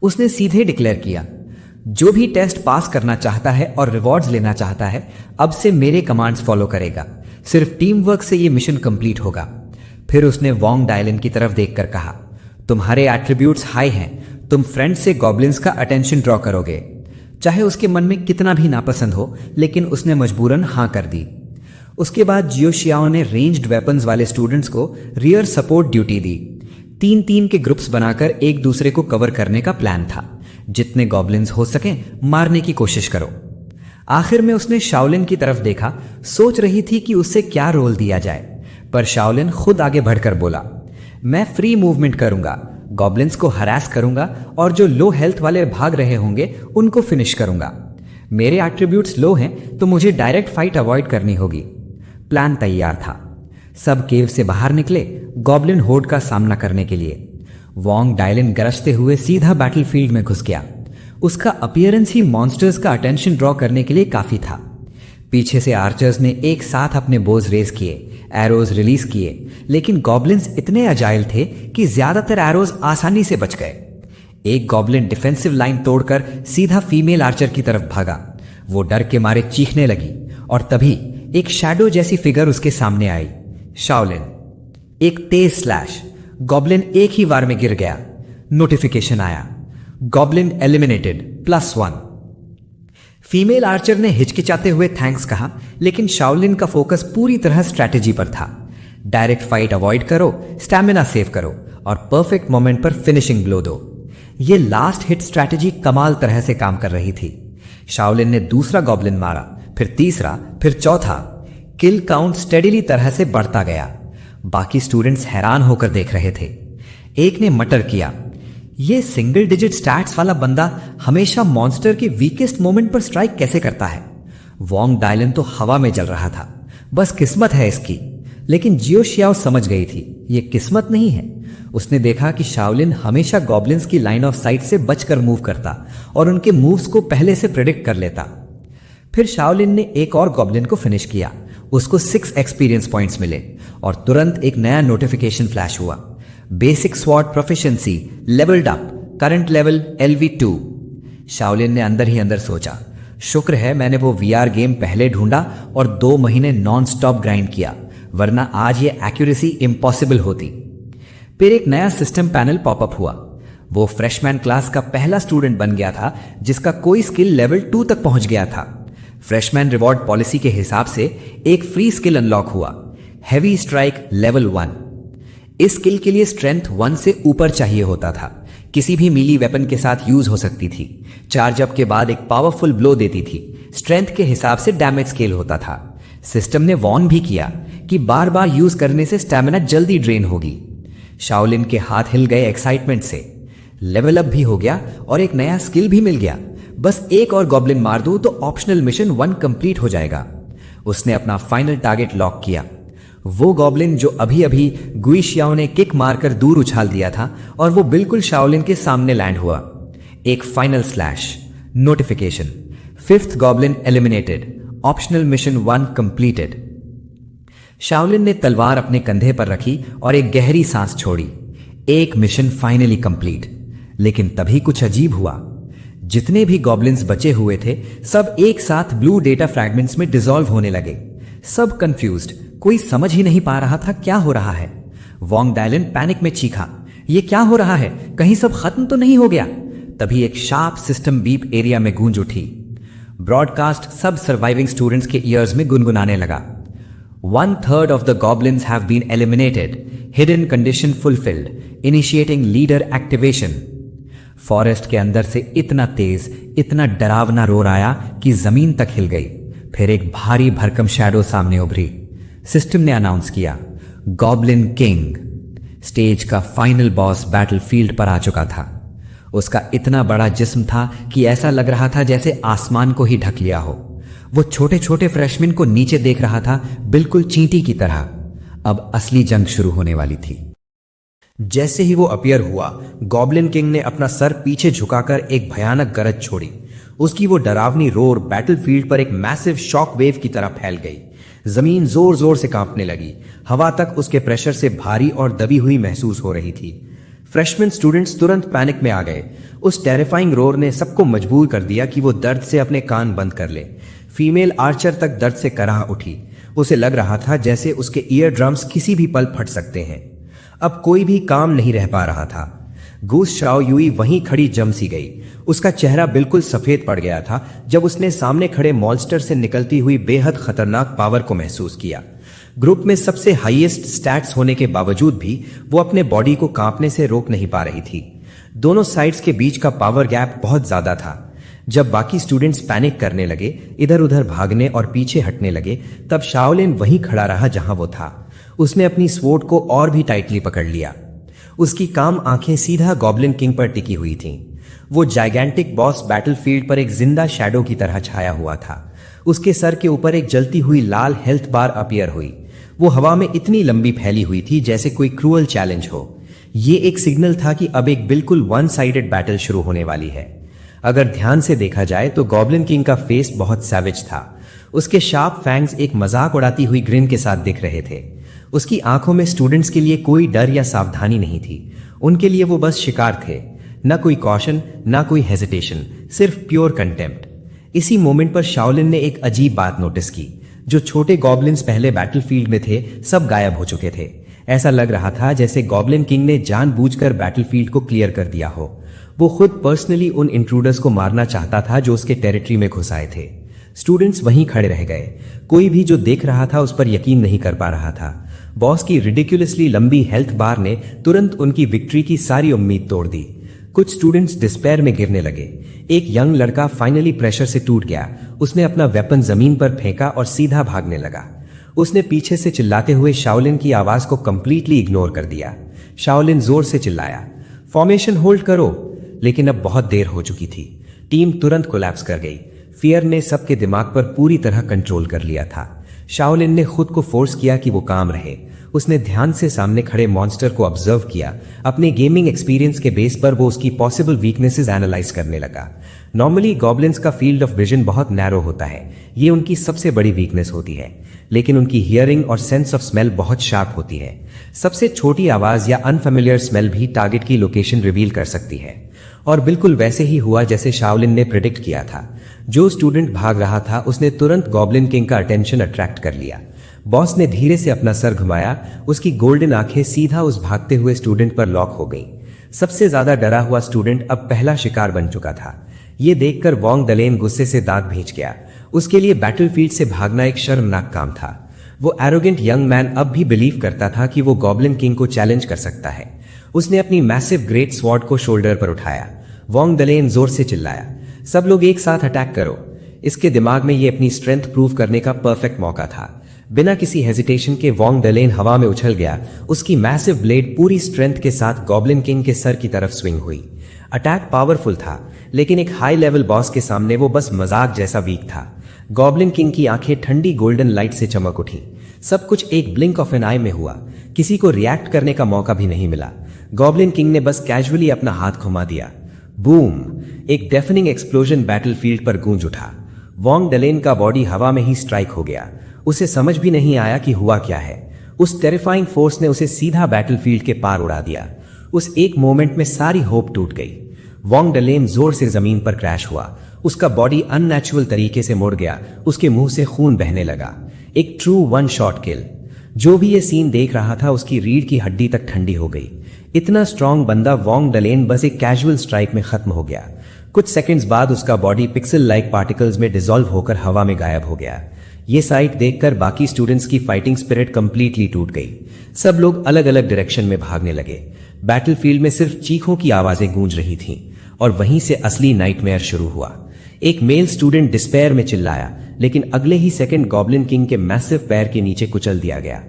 उसने सीधे डिक्लेयर किया, जो भी टेस्ट पास करना चाहता है और रिवॉर्ड्स लेना चाहता है, अब से मेरे कमांड्स फॉलो करेगा। सिर्फ टीम वर्क से यह मिशन कंप्लीट होगा। फिर उसने वोंग डायलिन की तरफ देखकर कहा, तुम्हारे एट्रीब्यूट्स हाई हैं, तुम फ्रेंड से गॉब्लिन्स का अटेंशन ड्रॉ करोगे। चाहे उसके मन में कितना भी नापसंद हो, लेकिन उसने मजबूरन हां कर दी। उसके बाद जियो शियाओ ने रेंज्ड वेपन्स वाले स्टूडेंट्स को रियर सपोर्ट ड्यूटी दी। 3-3 के ग्रुप्स बनाकर एक दूसरे को कवर करने का प्लान था। जितने गॉब्लिन्स हो सकें मारने की कोशिश करो। आखिर में उसने शाओलिन की तरफ देखा, सोच रही थी कि उससे क्या रोल दिया जाए, पर शाओलिन खुद आगे बढ़कर बोला, मैं फ्री मूवमेंट करूंगा, गॉब्लिन्स को हरास करूंगा और जो लो हेल्थ वाले भाग रहे होंगे उनको फिनिश करूंगा। मेरे एट्रीब्यूट्स लो हैं तो मुझे डायरेक्ट फाइट अवॉइड करनी होगी। प्लान तैयार था। सब केव से बाहर निकले गॉब्लिन होर्ड का सामना करने के लिए। वोंग डायलिन गरजते हुए सीधा बैटलफील्ड में घुस गया। उसका अपीयरेंस ही मॉन्स्टर्स का अटेंशन ड्रॉ करने के लिए काफी था। पीछे से आर्चर्स ने एक साथ अपने बोज रेज किए, एरोज रिलीज किए, लेकिन गॉब्लिन्स इतने अजाइल थे कि ज्यादातर एरोज आसानी से बच गए। एक गॉब्लिन डिफेंसिव लाइन तोड़कर सीधा फीमेल आर्चर की तरफ भागा। वो डर के मारे चीखने लगी और तभी एक शैडो जैसी फिगर उसके सामने आई, शाओलिन। एक तेज स्लैश, गॉब्लिन एक ही वार में गिर गया। नोटिफिकेशन आया, गॉब्लिन एलिमिनेटेड +1। फीमेल आर्चर ने हिचकिचाते हुए थैंक्स कहा, लेकिन शाओलिन का फोकस पूरी तरह स्ट्रैटेजी पर था। डायरेक्ट फाइट अवॉइड करो, स्टैमिना सेव करो और परफेक्ट मोमेंट पर फिनिशिंग ब्लो दो। ये लास्ट हिट स्ट्रैटेजी कमाल तरह से काम कर रही थी। शाओलिन ने दूसरा गॉब्लिन मारा, फिर तीसरा, फिर चौथा। किल काउंट स्टेडिली तरह से बढ़ता गया। बाकी स्टूडेंट्स हैरान होकर देख रहे थे। एक ने मटर किया, ये सिंगल डिजिट स्टैट्स वाला बंदा हमेशा मॉन्स्टर के वीकेस्ट मोमेंट पर स्ट्राइक कैसे करता है। वोंग डायलिन तो हवा में जल रहा था, बस किस्मत है इसकी। लेकिन जियो शियाओ समझ गई थी, ये किस्मत नहीं है। उसने देखा कि शाओलिन हमेशा गॉब्लिन्स की लाइन ऑफ साइट से बचकर मूव करता और उनके मूव्स को पहले से प्रेडिक्ट कर लेता। फिर शाओलिन ने एक और गॉब्लिन को फिनिश किया। उसको 6 एक्सपीरियंस पॉइंट्स मिले और तुरंत एक नया नोटिफिकेशन फ्लैश हुआ, basic sword proficiency levelled up, current level LV2। Shaolin ने अंदर ही अंदर सोचा, शुक्र है मैंने वो VR गेम पहले ढूंढा और 2 महीने नॉन स्टॉप ग्राइंड किया, वरना आज ये एक्यूरेसी इम्पॉसिबल होती। फिर एक नया सिस्टम पैनल पॉपअप हुआ। वो फ्रेशमैन क्लास का पहला स्टूडेंट बन गया था जिसका कोई स्किल लेवल 2 तक पहुंच गया था। फ्रेशमैन रिवॉर्ड पॉलिसी के हिसाब से एक फ्री स्किल अनलॉक हुआ, हैवी स्ट्राइक लेवल 1। इस स्किल के लिए स्ट्रेंथ 1 से ऊपर चाहिए होता था। किसी भी मीली वेपन के साथ यूज हो सकती थी। चार्ज अप के बाद एक पावरफुल ब्लो देती थी। स्ट्रेंथ के हिसाब से डैमेज स्केल होता था। सिस्टम ने वॉर्न भी किया कि बार बार यूज करने से स्टैमिना जल्दी ड्रेन होगी। शाओलिन के हाथ हिल गए एक्साइटमेंट से। लेवल अप भी हो गया और एक नया स्किल भी मिल गया। बस एक और गॉब्लिन मार दूं तो ऑप्शनल मिशन 1 कंप्लीट हो जाएगा। उसने अपना फाइनल टारगेट लॉक किया, वो गॉब्लिन जो अभी अभी गुई शियाओ ने किक मारकर दूर उछाल दिया था और वो बिल्कुल शाओलिन के सामने लैंड हुआ। एक final slash, notification, 5th goblin eliminated, optional mission 1 completed. Shaolin ने तलवार अपने कंधे पर रखी और एक गहरी सांस छोड़ी। एक मिशन फाइनली कंप्लीट। लेकिन तभी कुछ अजीब हुआ। जितने भी गॉब्लिन्स बचे हुए थे सब एक साथ ब्लू डेटा फ्रैगमेंट्स में डिसॉल्व होने लगे। सब कंफ्यूज्ड, कोई समझ ही नहीं पा रहा था क्या हो रहा है। वोंग डायलिन पैनिक में चीखा, ये क्या हो रहा है, कहीं सब खत्म तो नहीं हो गया। तभी एक शार्प सिस्टम बीप एरिया में गूंज उठी। ब्रॉडकास्ट सब सर्वाइविंग स्टूडेंट्स के ईयर्स में गुनगुनाने लगा, 1/3 of the goblins have been eliminated. Hidden condition fulfilled. Initiating leader activation. Forest के अंदर से इतना तेज, इतना डरावना रोर आया कि जमीन तक हिल गई। फिर एक भारी भरकम शैडो सामने उभरी। सिस्टम ने अनाउंस किया, गॉब्लिन किंग। स्टेज का फाइनल बॉस बैटलफील्ड पर आ चुका था। उसका इतना बड़ा जिस्म था कि ऐसा लग रहा था जैसे आसमान को ही ढक लिया हो। वो छोटे छोटे फ्रेशमैन को नीचे देख रहा था, बिल्कुल चींटी की तरह। अब असली जंग शुरू होने वाली थी। जैसे ही वो अपीयर हुआ, गॉब्लिन किंग ने अपना सर पीछे झुकाकर एक भयानक गरज छोड़ी। उसकी वो डरावनी रोर बैटलफील्ड पर एक मैसिव शॉक वेव की तरह फैल गई। जमीन जोर जोर से कांपने लगी। हवा तक उसके प्रेशर से भारी और दबी हुई महसूस हो रही थी। फ्रेशमैन स्टूडेंट्स तुरंत पैनिक में आ गए। उस टेरिफाइंग रोर ने सबको मजबूर कर दिया कि वो दर्द से अपने कान बंद कर ले। फीमेल आर्चर तक दर्द से कराह उठी। उसे लग रहा था जैसे उसके ईयर ड्रम्स किसी भी पल फट सकते हैं। अब कोई भी काम नहीं रह पा रहा था। गूस शाओ यूई वहीं खड़ी जम सी गई। उसका चेहरा बिल्कुल सफेद पड़ गया था जब उसने सामने खड़े मॉन्स्टर से निकलती हुई बेहद खतरनाक पावर को महसूस किया। ग्रुप में सबसे हाईएस्ट स्टैट्स होने के बावजूद भी वो अपने बॉडी को कांपने से रोक नहीं पा रही थी। दोनों साइड्स के बीच का पावर गैप बहुत ज्यादा था। जब बाकी स्टूडेंट्स पैनिक करने लगे, इधर उधर भागने और पीछे हटने लगे, तब शाओलिन वहीं खड़ा रहा जहां वो था। उसने अपनी स्वॉर्ड को और भी टाइटली पकड़ लिया। उसकी काम आंखें सीधा गॉब्लिन किंग पर टिकी हुई थीं। वो जाइगेंटिक बॉस बैटलफील्ड पर एक जिंदा शैडो की तरह छाया हुआ था। उसके सर के ऊपर एक जलती हुई लाल हेल्थ बार अपीयर हुई। वो हवा में इतनी लंबी फैली हुई थी जैसे कोई क्रूअल चैलेंज हो। ये एक सिग्नल था कि अब एक बिल्कुल वन साइडेड बैटल शुरू होने वाली है। अगर ध्यान से देखा जाए तो गॉब्लिन किंग का फेस बहुत सैवेज था। उसके शार्प फैंग्स एक मजाक उड़ाती हुई ग्रिन के साथ दिख रहे थे। उसकी आंखों में स्टूडेंट्स के लिए कोई डर या सावधानी नहीं थी। उनके लिए वो बस शिकार थे। न कोई कॉशन, न कोई हेजिटेशन, सिर्फ प्योर कंटेम्प्ट। इसी मोमेंट पर शाओलिन ने एक अजीब बात नोटिस की। जो छोटे गॉब्लिन्स पहले बैटलफील्ड में थे, सब गायब हो चुके थे। ऐसा लग रहा था जैसे गॉब्लिन किंग ने जानबूझकर बैटलफील्ड को क्लियर कर दिया हो। वो खुद पर्सनली उन इंट्रूडर्स को मारना चाहता था जो उसके टेरिटरी में घुस आए थे। स्टूडेंट्स वहीं खड़े रह गए। कोई भी जो देख रहा था उस पर यकीन नहीं कर पा रहा था। बॉस की रिडिक्युलसली लंबी हेल्थ बार ने तुरंत उनकी विक्ट्री की सारी उम्मीद तोड़ दी। कुछ स्टूडेंट्स डिस्पेयर में गिरने लगे। एक यंग लड़का फाइनली प्रेशर से टूट गया। उसने अपना वेपन जमीन पर फेंका और सीधा भागने लगा। उसने पीछे से चिल्लाते हुए शाओलिन की आवाज को कंप्लीटली इग्नोर कर दिया। शाओलिन जोर से चिल्लाया, फॉर्मेशन होल्ड करो, लेकिन अब बहुत देर हो चुकी थी। टीम तुरंत कोलैप्स कर गई। फियर ने सबके दिमाग पर पूरी तरह कंट्रोल कर लिया था। शाओलिन ने खुद को फोर्स किया कि वो काम रहे। उसने ध्यान से सामने खड़े मॉन्स्टर को ऑब्जर्व किया। अपने गेमिंग एक्सपीरियंस के बेस पर वो उसकी पॉसिबल वीकनेसेस एनालाइज करने लगा। नॉर्मली गॉब्लिन्स का फील्ड ऑफ विजन बहुत नैरो होता है। ये उनकी सबसे बड़ी वीकनेस होती है। लेकिन उनकी हियरिंग और सेंस ऑफ स्मेल बहुत शार्प होती है। सबसे छोटी आवाज या अनफेमिलियर स्मेल भी टारगेट की लोकेशन रिवील कर सकती है। और बिल्कुल वैसे ही हुआ जैसे शाओलिन ने प्रिडिक्ट किया था। जो स्टूडेंट भाग रहा था उसने तुरंत गॉब्लिन किंग का अटेंशन अट्रैक्ट कर लिया। बॉस ने धीरे से अपना सर घुमाया। उसकी गोल्डन आंखें सीधा उस भागते हुए स्टूडेंट पर लॉक हो गईं। सबसे ज्यादा डरा हुआ स्टूडेंट अब पहला शिकार बन चुका था। ये देखकर वोंग डलेन गुस्से से दांत भींच गया। उसके लिए बैटलफील्ड से भागना एक शर्मनाक काम था। वो एरोगेंट यंग मैन अब भी बिलीव करता था कि वो गॉब्लिन किंग को चैलेंज कर सकता है। उसने अपनी मैसिव ग्रेट स्वॉर्ड को शोल्डर पर उठाया। वोंग डलेन जोर से चिल्लाया, सब लोग एक साथ अटैक करो। इसके दिमाग में ये अपनी स्ट्रेंथ प्रूव करने का परफेक्ट मौका था। बिना किसी हेजिटेशन के वोंग डलेन हवा में उछल गया। उसकी मैसिव ब्लेड पूरी स्ट्रेंथ के साथ गॉब्लिन किंग के सर की तरफ स्विंग हुई। अटैक पावरफुल था, लेकिन एक हाई लेवल बॉस के सामने वो बस मजाक जैसा वीक था। गॉब्लिन किंग की आंखें ठंडी गोल्डन लाइट से चमक उठी। सब कुछ एक ब्लिंक ऑफ एन आई में हुआ। किसी को रिएक्ट करने का मौका भी नहीं मिला। गॉब्लिन किंग ने बस कैजुअली अपना हाथ घुमा दिया। बूम! एक डेफनिंग एक्सप्लोजन बैटलफील्ड पर गूंज उठा। वोंग डलेन का बॉडी हवा में ही स्ट्राइक हो गया। उसे समझ भी नहीं आया कि हुआ क्या है। उस टेरिफाइंग फोर्स ने उसे सीधा बैटलफील्ड के पार उड़ा दिया। उस एक मोमेंट में सारी होप टूट गई। वोंग डलेन जोर से जमीन पर क्रैश हुआ। उसका बॉडी अननेचुरल तरीके से मुड़ गया। उसके मुंह से खून बहने लगा। एक ट्रू वन शॉट किल। जो भी ये सीन देख रहा था उसकी रीढ़ की हड्डी तक ठंडी हो गई। इतना स्ट्रांग बंदा वोंग डलेन बस एक कैजुअल स्ट्राइक में खत्म हो गया। कुछ सेकंड्स बाद उसका बॉडी पिक्सल लाइक पार्टिकल्स में डिसॉल्व होकर हवा में गायब हो गया। ये साइट देखकर बाकी स्टूडेंट्स की फाइटिंग स्पिरिट कंप्लीटली टूट गई। सब लोग अलग अलग डायरेक्शन में भागने लगे। बैटलफील्ड में सिर्फ चीखों की आवाजें गूंज रही थीं और वहीं से असली नाइटमेयर शुरू हुआ। एक मेल स्टूडेंट डिस्पेयर में चिल्लाया, लेकिन अगले ही सेकंड गॉब्लिन किंग के मैसिव पैर के नीचे कुचल दिया गया।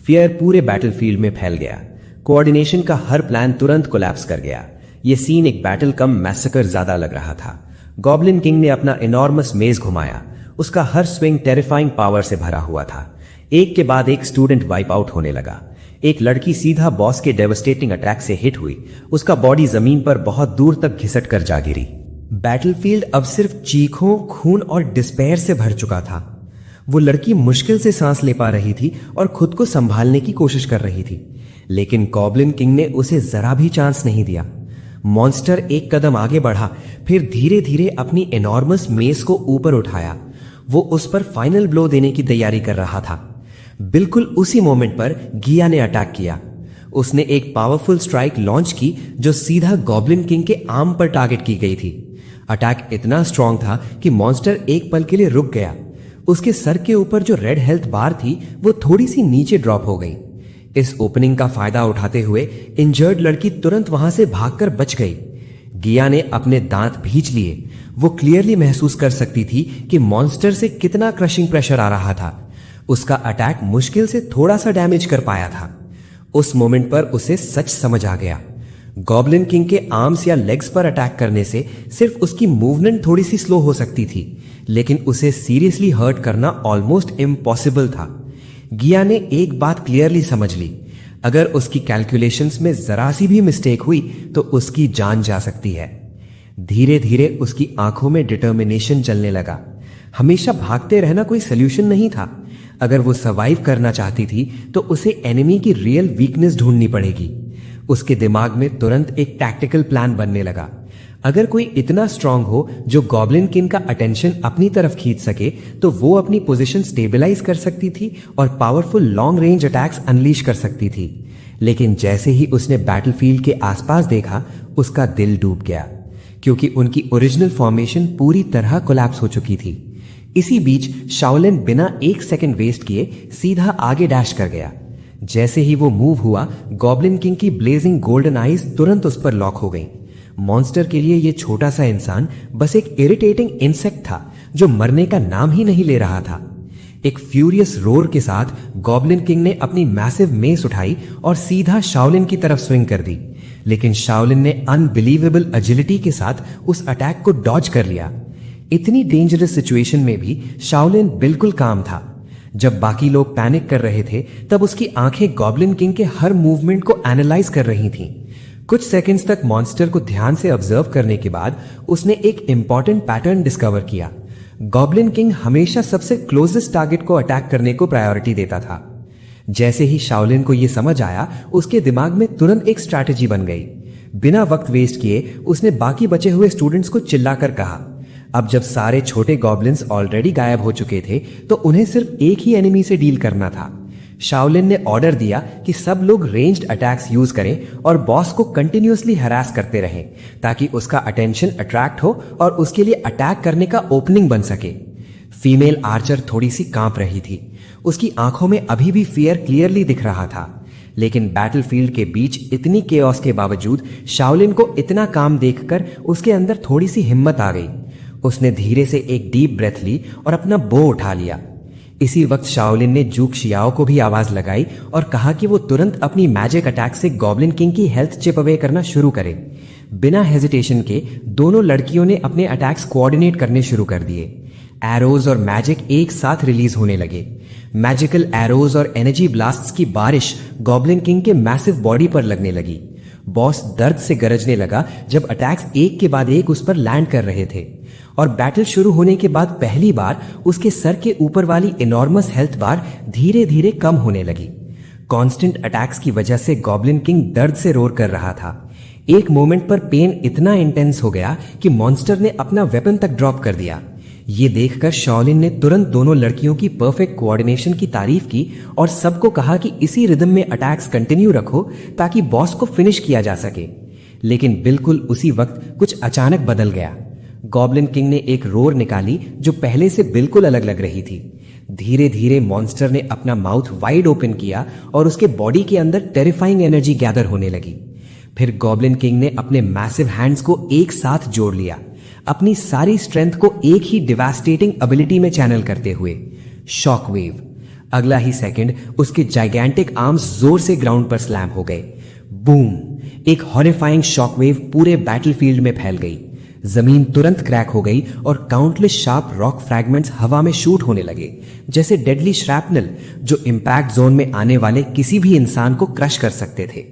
फियर पूरे बैटलफील्ड में फैल गया। कोऑर्डिनेशन का हर प्लान तुरंत कोलैप्स कर गया। यह सीन एक बैटल कम मैसेकर ज्यादा लग रहा था। गॉब्लिन किंग ने अपना इनॉर्मस मेज घुमाया। उसका हर स्विंग टेरिफाइंग पावर से भरा हुआ था। एक के बाद एक स्टूडेंट वाइप आउट होने लगा। एक लड़की सीधा बॉस के डेवस्टेटिंग अटैक से हिट हुई। उसका बॉडी जमीन पर बहुत दूर तक घिसट कर जा गिरी। बैटलफील्ड अब सिर्फ चीखों, खून और डिस्पेयर से भर चुका था। वो लड़की मुश्किल से सांस ले पा रही थी और खुद को संभालने की कोशिश कर रही थी, लेकिन गॉब्लिन किंग ने उसे जरा भी चांस नहीं दिया। मॉन्स्टर एक कदम आगे बढ़ा, फिर धीरे धीरे अपनी एनॉर्मस मेस को ऊपर उठाया। वो उस पर फाइनल ब्लो देने की तैयारी कर रहा था। बिल्कुल उसी मोमेंट पर गिया ने अटैक किया। उसने एक पावरफुल स्ट्राइक लॉन्च की जो सीधा गॉब्लिन किंग के आर्म पर टारगेट की गई थी। अटैक इतना स्ट्रांग था कि मॉन्स्टर एक पल के लिए रुक गया। उसके सर के ऊपर जो रेड हेल्थ बार थी वो थोड़ी सी नीचे ड्रॉप हो गई। इस ओपनिंग का फायदा उठाते हुए इंजर्ड लड़की तुरंत वहां से भागकर बच गई। गिया ने अपने दांत भींच लिए। वो क्लियरली महसूस कर सकती थी कि मॉन्स्टर से कितना क्रशिंग प्रेशर आ रहा था। उसका अटैक मुश्किल से थोड़ा सा डैमेज कर पाया था। उस मोमेंट पर उसे सच समझ आ गया। गॉब्लिन किंग के आर्म्स या लेग्स पर अटैक करने से सिर्फ उसकी मूवमेंट थोड़ी सी स्लो हो सकती थी, लेकिन उसे सीरियसली हर्ट करना ऑलमोस्ट इम्पॉसिबल था। गिया ने एक बात क्लियरली समझ ली, अगर उसकी कैलकुलेशंस में जरा सी भी मिस्टेक हुई तो उसकी जान जा सकती है। धीरे धीरे उसकी आंखों में डिटर्मिनेशन चलने लगा। हमेशा भागते रहना कोई सोल्यूशन नहीं था। अगर वो सर्वाइव करना चाहती थी तो उसे एनिमी की रियल वीकनेस ढूंढनी पड़ेगी। उसके दिमाग में तुरंत एक टैक्टिकल प्लान बनने लगा। अगर कोई इतना स्ट्रांग हो जो गॉब्लिन किंग का अटेंशन अपनी तरफ खींच सके तो वो अपनी पोजीशन स्टेबलाइज कर सकती थी और powerful long range attacks unleash कर सकती थी। लेकिन जैसे ही उसने बैटलफील्ड के आसपास देखा, उसका दिल डूब गया, क्योंकि उनकी ओरिजिनल फॉर्मेशन पूरी तरह कोलैप्स हो चुकी थी। इसी बीच शाओलिन बिना एक सेकंड वेस्ट किए सीधा आगे डैश कर गया। जैसे ही वो मूव हुआ, गॉब्लिन किंग की ब्लेजिंग गोल्डन आईज तुरंत उस पर लॉक हो गई। मॉन्स्टर के लिए ये छोटा सा इंसान बस एक इरिटेटिंग इंसेक्ट था जो मरने का नाम ही नहीं ले रहा था। एक फ्यूरियस रोर के साथ गॉब्लिन किंग ने अपनी मैसिव मेस उठाई और सीधा शाओलिन की तरफ स्विंग कर दी, लेकिन शाओलिन ने अनबिलीवेबल एजिलिटी के साथ उस अटैक को डॉज कर लिया। इतनी डेंजरस सिचुएशन में भी शाओलिन बिल्कुल काम था। जब बाकी लोग पैनिक कर रहे थे तब उसकी आंखें गॉब्लिन किंग के हर मूवमेंट को एनालाइज कर रही थीं। कुछ सेकंड्स तक मॉन्स्टर को ध्यान से ऑब्जर्व करने के बाद उसने एक इंपॉर्टेंट पैटर्न डिस्कवर किया। गॉब्लिन किंग हमेशा सबसे क्लोजेस्ट टारगेट को अटैक करने को प्रायोरिटी देता था। जैसे ही शाओलिन को यह समझ आया, उसके दिमाग में तुरंत एक स्ट्रैटेजी बन गई। बिना वक्त वेस्ट किए उसने बाकी बचे हुए स्टूडेंट्स को चिल्लाकर कहा। अब जब सारे छोटे गॉब्लिन्स ऑलरेडी गायब हो चुके थे तो उन्हें सिर्फ एक ही एनिमी से डील करना था। शाओलिन ने ऑर्डर दिया कि सब लोग रेंज्ड अटैक्स यूज करें और बॉस को कंटिन्यूअसली हरास करते रहें ताकि उसका अटेंशन अट्रैक्ट हो और उसके लिए अटैक करने का ओपनिंग बन सके। फीमेल आर्चर थोड़ी सी कांप रही थी। उसकी आंखों में अभी भी फियर क्लियरली दिख रहा था, लेकिन बैटलफील्ड के बीच इतनी केओस के बावजूद शाओलिन को इतना काम देखकर उसके अंदर थोड़ी सी हिम्मत आ गई। उसने धीरे से एक डीप ब्रेथ ली और अपना बो उठा लिया। इसी वक्त शाओलिन ने जूक शियाओ को भी आवाज लगाई और कहा कि वो तुरंत अपनी मैजिक अटैक से गॉब्लिन किंग की हेल्थ चिप अवे करना शुरू करे। बिना हेजिटेशन के दोनों लड़कियों ने अपने अटैक्स कोऑर्डिनेट करने शुरू कर दिए। एरोज और मैजिक एक साथ रिलीज होने लगे। मैजिकल एरोज और एनर्जी ब्लास्ट्स की बारिश गॉब्लिन किंग के मैसिव बॉडी पर लगने लगी। बॉस दर्द से गरजने लगा जब अटैक्स एक के बाद एक उस पर लैंड कर रहे थे, और बैटल शुरू होने के बाद पहली बार उसके सर के ऊपर वाली इनॉर्मस हेल्थ बार धीरे धीरे कम होने लगी। कांस्टेंट अटैक्स की वजह से गॉब्लिन किंग दर्द से रोर कर रहा था। एक मोमेंट पर पेन इतना इंटेंस हो गया कि मॉन्स्टर ने अपना वेपन तक ड्रॉप कर दिया। ये देखकर शाओलिन ने तुरंत दोनों लड़कियों की परफेक्ट कोऑर्डिनेशन की तारीफ की और सबको कहा कि इसी रिदम में अटैक्स कंटिन्यू रखो ताकि बॉस को फिनिश किया जा सके। लेकिन बिल्कुल उसी वक्त कुछ अचानक बदल गया। गॉब्लिन किंग ने एक रोर निकाली जो पहले से बिल्कुल अलग लग रही थी। धीरे धीरे मॉन्स्टर ने अपना माउथ वाइड ओपन किया और उसके बॉडी के अंदर टेरिफाइंग एनर्जी गैदर होने लगी। फिर गॉब्लिन किंग ने अपने मैसिव हैंड्स को एक साथ जोड़ लिया, अपनी सारी स्ट्रेंथ को एक ही डिवास्टेटिंग एबिलिटी में चैनल करते हुए। Shock wave. अगला ही सेकंड उसके जाइगैंटिक आर्म्स जोर से ग्राउंड पर स्लैम हो गए। बूम! एक हॉरिफाइंग शॉकवेव पूरे बैटलफील्ड में फैल गई। जमीन तुरंत क्रैक हो गई और काउंटलेस शार्प रॉक फ्रैगमेंट्स हवा में शूट होने लगे, जैसे डेडली श्रैपनल जो इंपैक्ट जोन में आने वाले किसी भी इंसान को क्रश कर सकते थे।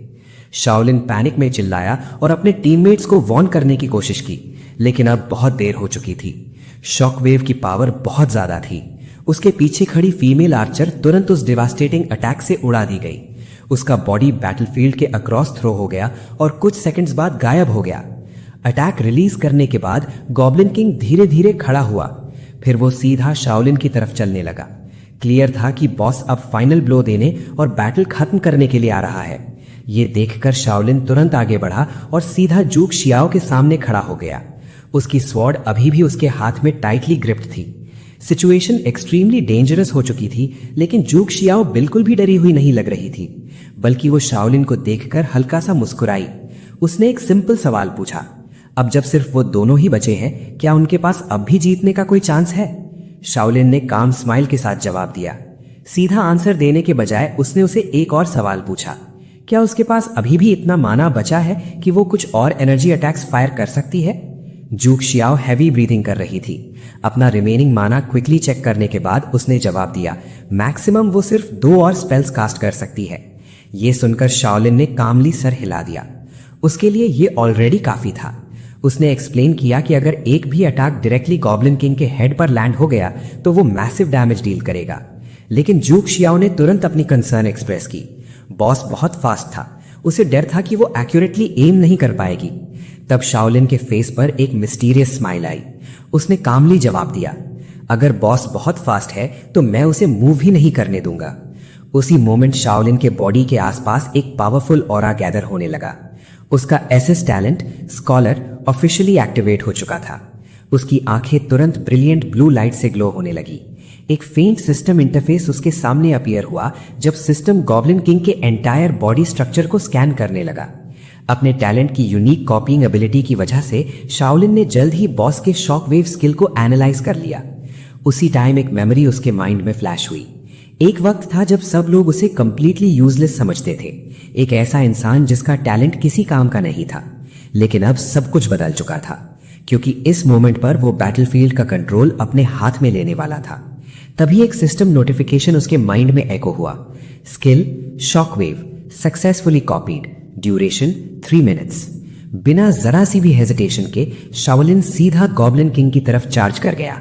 शाओलिन पैनिक में चिल्लाया और अपने टीममेट्स को वार्न करने की कोशिश की, लेकिन अब बहुत देर हो चुकी थी। शॉकवेव की पावर बहुत ज्यादा थी। उसके पीछे खड़ी फीमेल आर्चर तुरंत उस डिवास्टेटिंग अटैक से उड़ा दी गई। उसका बॉडी बैटलफील्ड के अक्रॉस थ्रो हो गया और कुछ सेकंड्स बाद गायब हो गया। अटैक रिलीज करने के बाद गॉब्लिन किंग धीरे धीरे खड़ा हुआ। फिर वो सीधा शाओलिन की तरफ चलने लगा। क्लियर था कि बॉस अब फाइनल ब्लो देने और बैटल खत्म करने के लिए आ रहा है। ये देखकर शाओलिन तुरंत आगे बढ़ा और सीधा जूक शियाओ के सामने खड़ा हो गया। उसकी स्वॉर्ड अभी भी उसके हाथ में टाइटली ग्रिप्ड थी। सिचुएशन एक्सट्रीमली डेंजरस हो चुकी थी, लेकिन जूक शियाओ बिल्कुल भी डरी हुई नहीं लग रही थी, बल्कि वो शाओलिन को देखकर हल्का सा मुस्कुराई। उसने एक सिंपल सवाल पूछा, अब जब सिर्फ वो दोनों ही बचे हैं, क्या उनके पास अब भी जीतने का कोई चांस है? शाओलिन ने काम स्माइल के साथ जवाब दिया। सीधा आंसर देने के बजाय उसने उसे एक और सवाल पूछा, क्या उसके पास अभी भी इतना माना बचा है कि वो कुछ और एनर्जी अटैक्स फायर कर सकती है? जूक शियाओ हैवी ब्रीथिंग कर रही थी। अपना रिमेनिंग माना क्विकली चेक करने के बाद उसने जवाब दिया, मैक्सिमम वो सिर्फ 2 और स्पेल्स कास्ट कर सकती है। ये सुनकर शाओलिन ने कामली सर हिला दिया। उसके लिए ये ऑलरेडी काफी था। उसने एक्सप्लेन किया कि अगर एक भी अटैक डायरेक्टली गॉब्लिन किंग के हेड पर लैंड हो गया तो वो मैसिव डैमेज डील करेगा। लेकिन जूक शियाओ ने तुरंत अपनी कंसर्न एक्सप्रेस की। बॉस बहुत फास्ट था, उसे डर था कि वो एक्यूरेटली एम नहीं कर पाएगी। तब शाओलिन के फेस पर एक मिस्टीरियस स्माइल आई। उसने कामली जवाब दिया, अगर बॉस बहुत फास्ट है तो मैं उसे मूव ही नहीं करने दूंगा। उसी मोमेंट शाओलिन के बॉडी के आसपास एक पावरफुल ऑरा गैदर होने लगा। उसका SS talent scholar officially activate हो चुका था। उसकी आंखें तुरंत ब्रिलियंट ब्लू लाइट से ग्लो होने लगी। एक फेंट सिस्टम इंटरफेस उसके सामने अपीयर हुआ जब सिस्टम गॉब्लिन किंग के एंटायर बॉडी स्ट्रक्चर को स्कैन करने लगा। अपने टैलेंट की यूनिक कॉपिंग एबिलिटी की वजह से शाओलिन ने जल्द ही बॉस के शॉक वेव स्किल को एनालाइज कर लिया। उसी टाइम एक मेमोरी उसके माइंड में फ्लैश हुई। एक वक्त था जब सब लोग उसे कंप्लीटली यूजलेस समझते थे, एक ऐसा इंसान जिसका टैलेंट किसी काम का नहीं था। लेकिन अब सब कुछ बदल चुका था, क्योंकि इस मोमेंट पर वो बैटलफील्ड का कंट्रोल अपने हाथ में लेने वाला था। तभी एक सिस्टम नोटिफिकेशन उसके माइंड में एको हुआ, skill shockwave successfully copied, duration 3 minutes. बिना जरा सी भी हेजिटेशन के शाओलिन सीधा गॉब्लिन किंग की तरफ चार्ज कर गया।